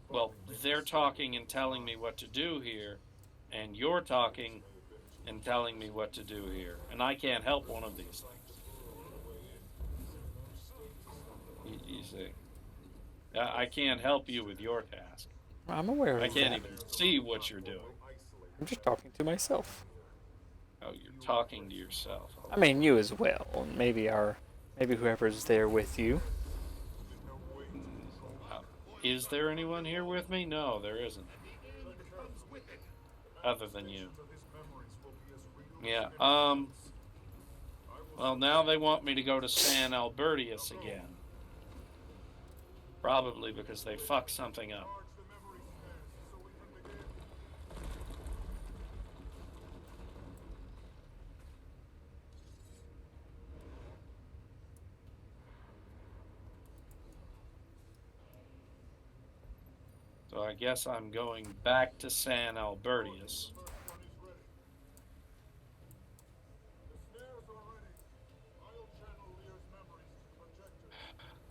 well, they're talking and telling me what to do here, and you're talking and telling me what to do here, and I can't help one of these things. You see, I can't help you with your task. I'm aware of I can't that. even see what you're doing. I'm just talking to myself. Oh, you're talking to yourself. I mean, you as well. Maybe whoever's there with you. Is there anyone here with me? No, there isn't. Other than you. Yeah, well, now they want me to go to San Albertius again. Probably because they fucked something up. So I guess I'm going back to San Albertius.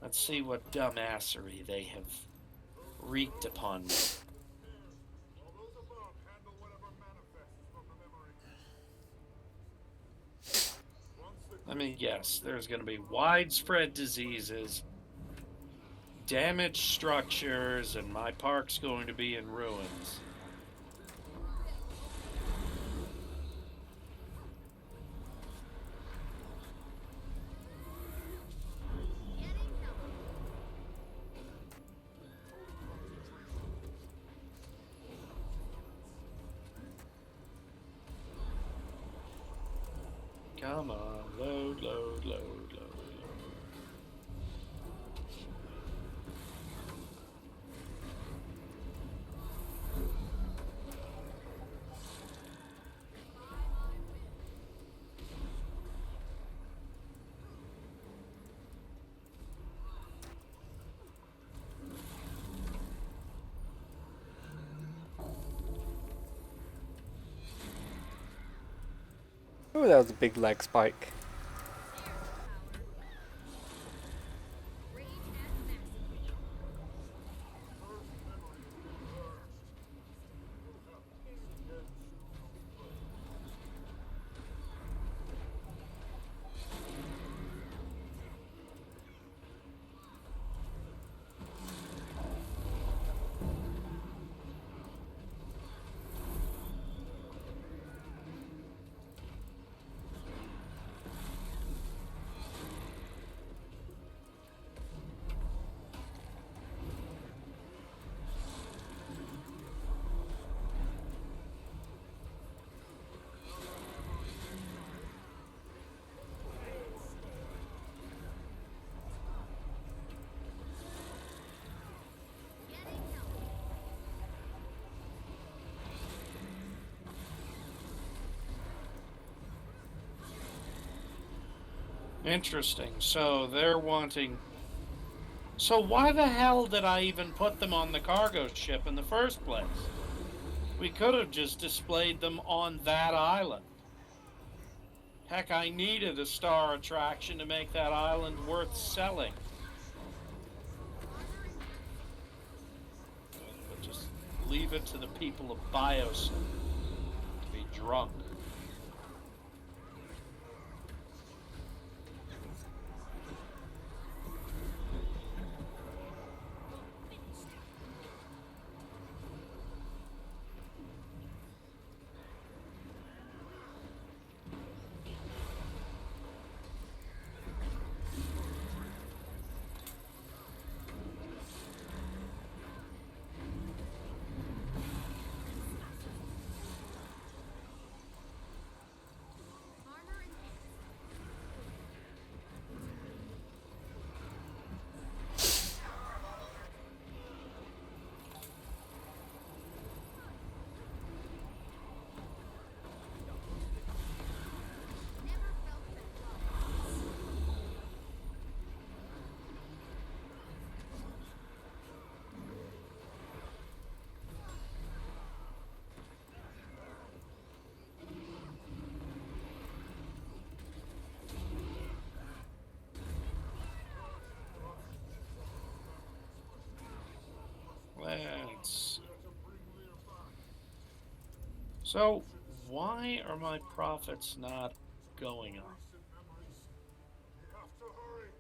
Let's see what dumbassery they have wreaked upon me. Let me guess. There's going to be widespread diseases, damaged structures, and my park's going to be in ruins. Come on, load, load, load, load, load. Oh, that was a big leg spike. Interesting. So they're wanting. So why the hell did I even put them on the cargo ship in the first place? We could have just displayed them on that island. Heck, I needed a star attraction to make that island worth selling. But just leave it to the people of Bios to be drunk. Let's. So, why are my profits not going up? Recent memories. We have to hurry.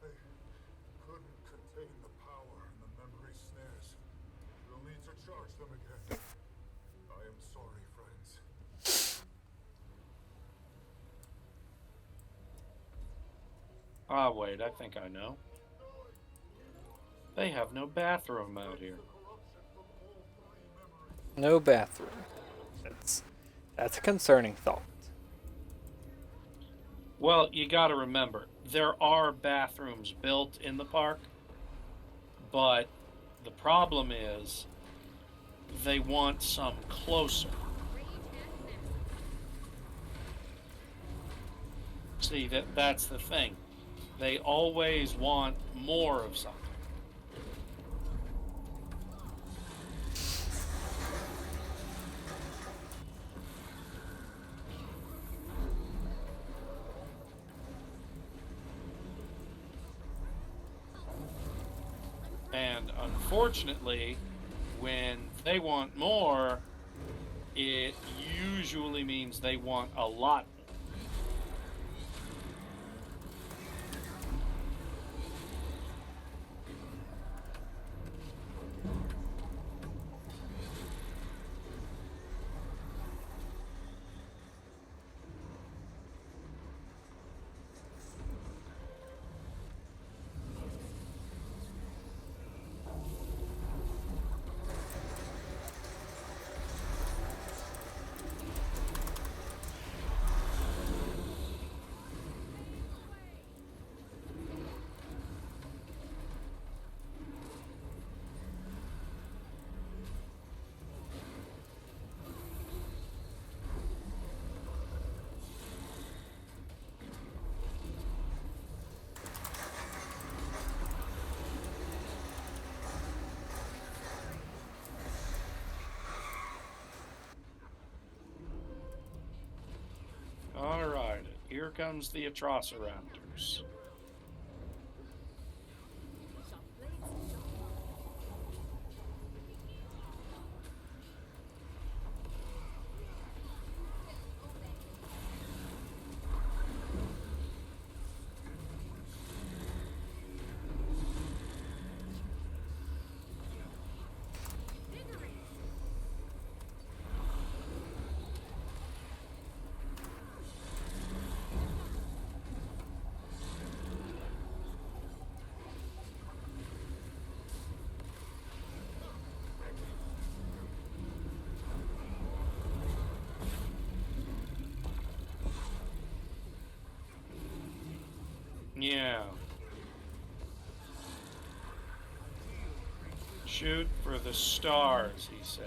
They couldn't contain the power in the memory snares. We'll need to charge them again. I am sorry, friends. Ah, wait, I think I know. They have no bathroom out here. No bathroom. That's a concerning thought. Well, you gotta remember, there are bathrooms built in the park, but the problem is they want some closer. See, that's the thing. They always want more of something. And unfortunately, when they want more, it usually means they want a lot more. Alright, here comes the Atrociraptors. Yeah. Shoot for the stars, he says.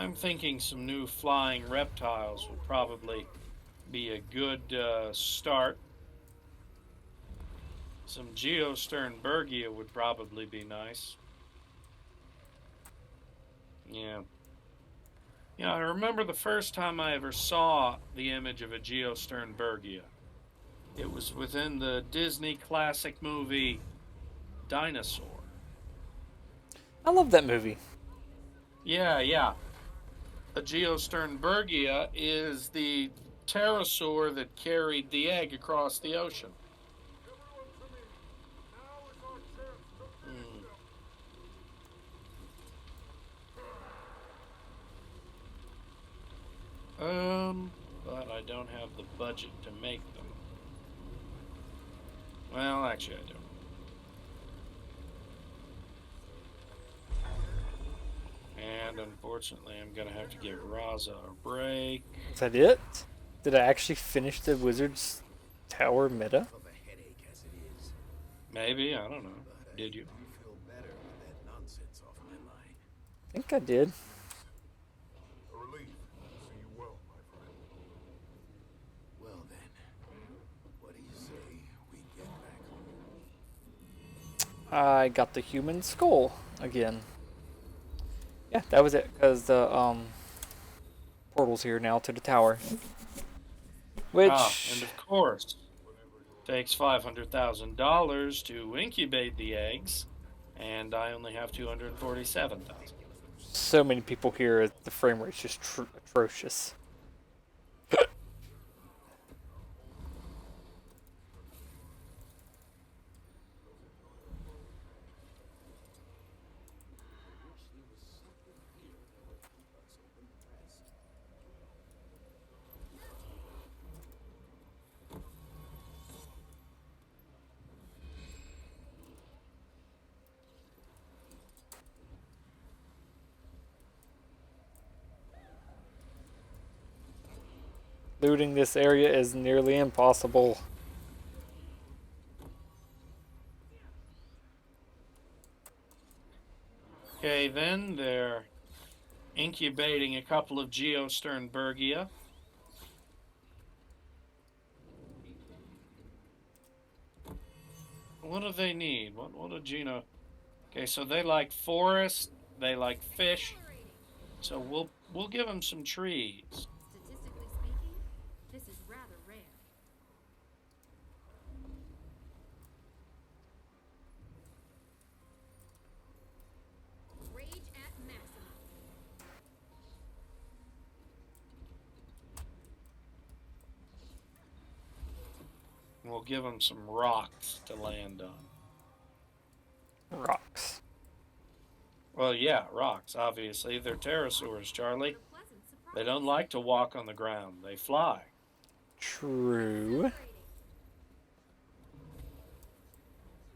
I'm thinking some new flying reptiles would probably be a good start. Some Geosternbergia would probably be nice. Yeah. You know, I remember the first time I ever saw the image of a Geosternbergia. It was within the Disney classic movie Dinosaur. I love that movie. Yeah, yeah. A Geosternbergia is the pterosaur that carried the egg across the ocean. Everyone to me. Now is our chance to finish them. But I don't have the budget to make them. Well, actually, I do. And unfortunately, I'm going to have to give Raza a break. Is that it? Did I actually finish the Wizard's Tower meta? Of a headache as it is. Maybe, I don't know. But Did you? do feel better with that nonsense off my mind. I think I did. A relief to see you well, my friend. Well then, what do you say we get back home? I got the human skull again. Yeah, that was it, because the portal's here now to the tower. Which... and of course, takes $500,000 to incubate the eggs, and I only have $247,000. so many people here, the frame rate's just atrocious. Looting this area is nearly impossible. Okay, then they're incubating a couple of Geosternbergia. What do they need? What do Gino? Okay, so they like forest, they like fish, so we'll give them some trees. Statistically speaking, this is rather rare. Rage at maximum. We'll give them some rocks to land on. Rocks. Well, yeah, rocks, obviously. They're pterosaurs, Charlie. Pleasant surprise. They don't like to walk on the ground. They fly. True.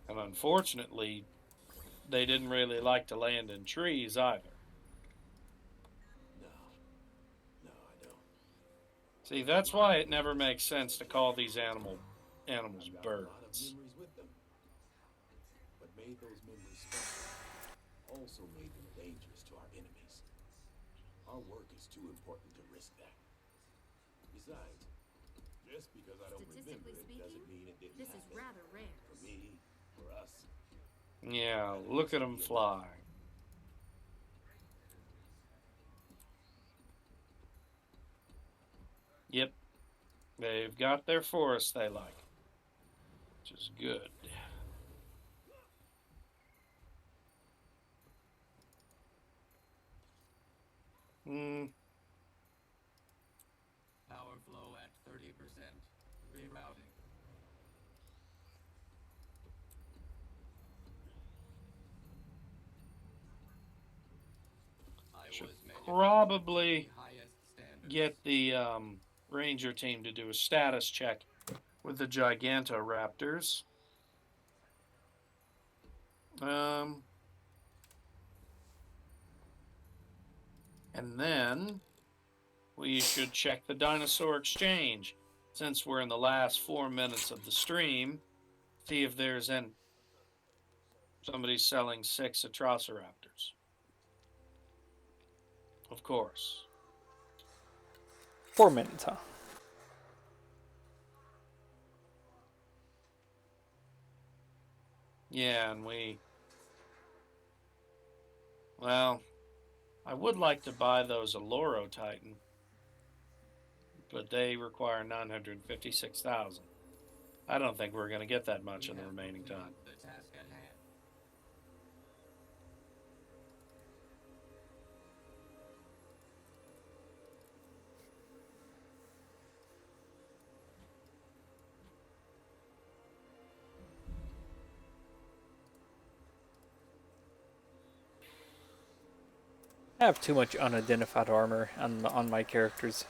And unfortunately, they didn't really like to land in trees either. No, I don't. See, that's why it never makes sense to call these animals Got a lot of birds. memories with them. What made those memories special also made them dangerous to our enemies. Our work is too important to risk that. Besides, just because I don't remember Statistically it doesn't speaking, mean it didn't this is happen. rather rare. For me, for us. Yeah, look at them fly. Yep, they've got their forest they like, which is good. Power flow at 30%. Rerouting. I Should was probably highest standards. get the ranger team to do a status check with the Gigantoraptors. And then we should check the dinosaur exchange since we're in the last 4 minutes of the stream. See if there's somebody selling 6 Atrociraptors. Of course. 4 minutes, huh? Yeah, and well, I would like to buy those Aloro Titan, but they require 956,000. I don't think we're going to get that much We in the have remaining time. completed the task at hand. I have too much unidentified armor on my characters.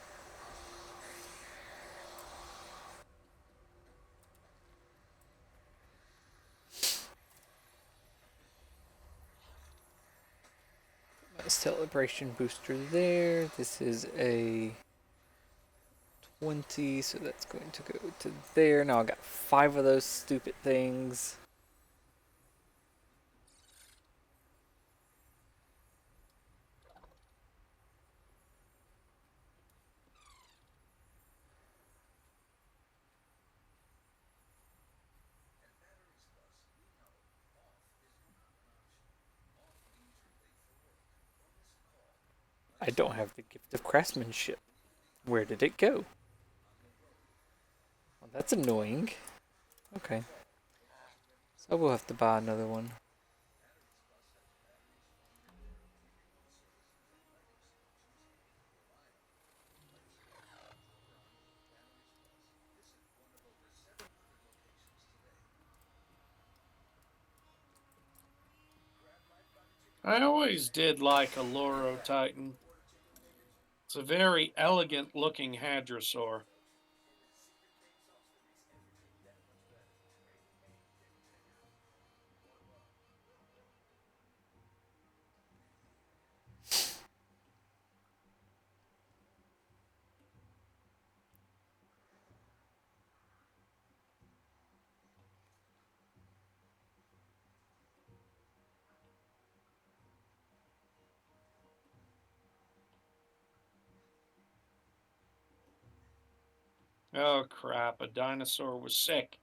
Celebration booster there. This is a 20, so that's going to go to there. Now I got 5 of those stupid things. I don't have the gift of craftsmanship. Where did it go? Well, that's annoying. Okay. So we'll have to buy another one. I always did like Aloro Titan. It's a very elegant looking hadrosaur. Oh crap, a dinosaur was sick.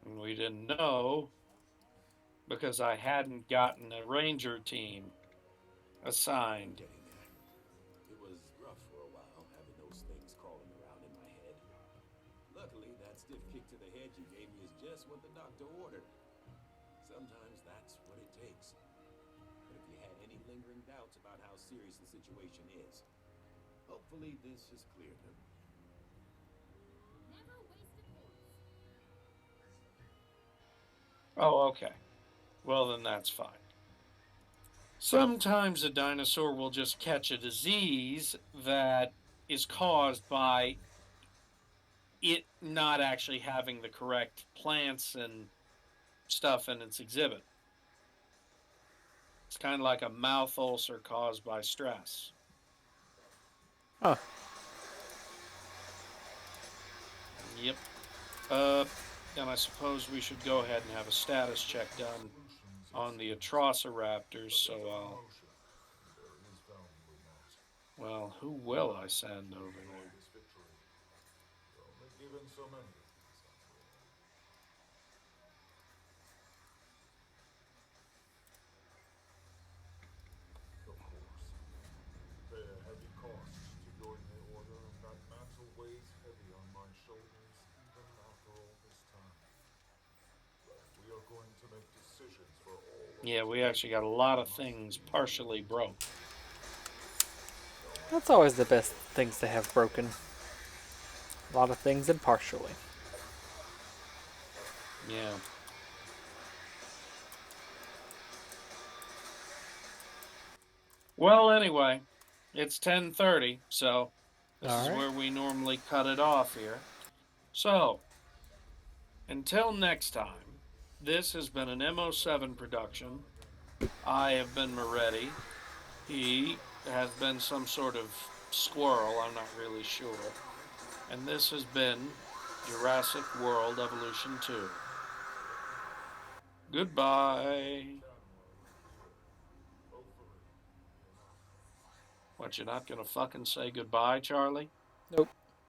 And we didn't know because I hadn't gotten a ranger team assigned. Getting there. It was rough for a while, having those things crawling around in my head. Luckily, that stiff kick to the head you gave me is just what the doctor ordered. Sometimes that's what it takes. But if you had any lingering doubts about how serious the situation is, hopefully this has cleared them. Oh, okay. Well, then that's fine. Sometimes a dinosaur will just catch a disease that is caused by it not actually having the correct plants and stuff in its exhibit. It's kind of like a mouth ulcer caused by stress. Huh. Yep. And I suppose we should go ahead and have a status check done on the Atrociraptors, so I'll... Well, who will I send over there? Of course. Pay a heavy cost to join the order, and that mantle weighs heavy on my shoulders even after all this time. We are going to make decisions for all. Yeah, we actually got a lot of things partially broke. That's always the best things to have broken. A lot of things and partially. Yeah. Well, anyway, it's 10:30, so this is Alright. where we normally cut it off here. So, until next time, this has been an MO7 production. I have been Moretti. He has been some sort of squirrel, I'm not really sure. And this has been Jurassic World Evolution 2. Goodbye. Both of What, you're not gonna fucking say goodbye, Charlie?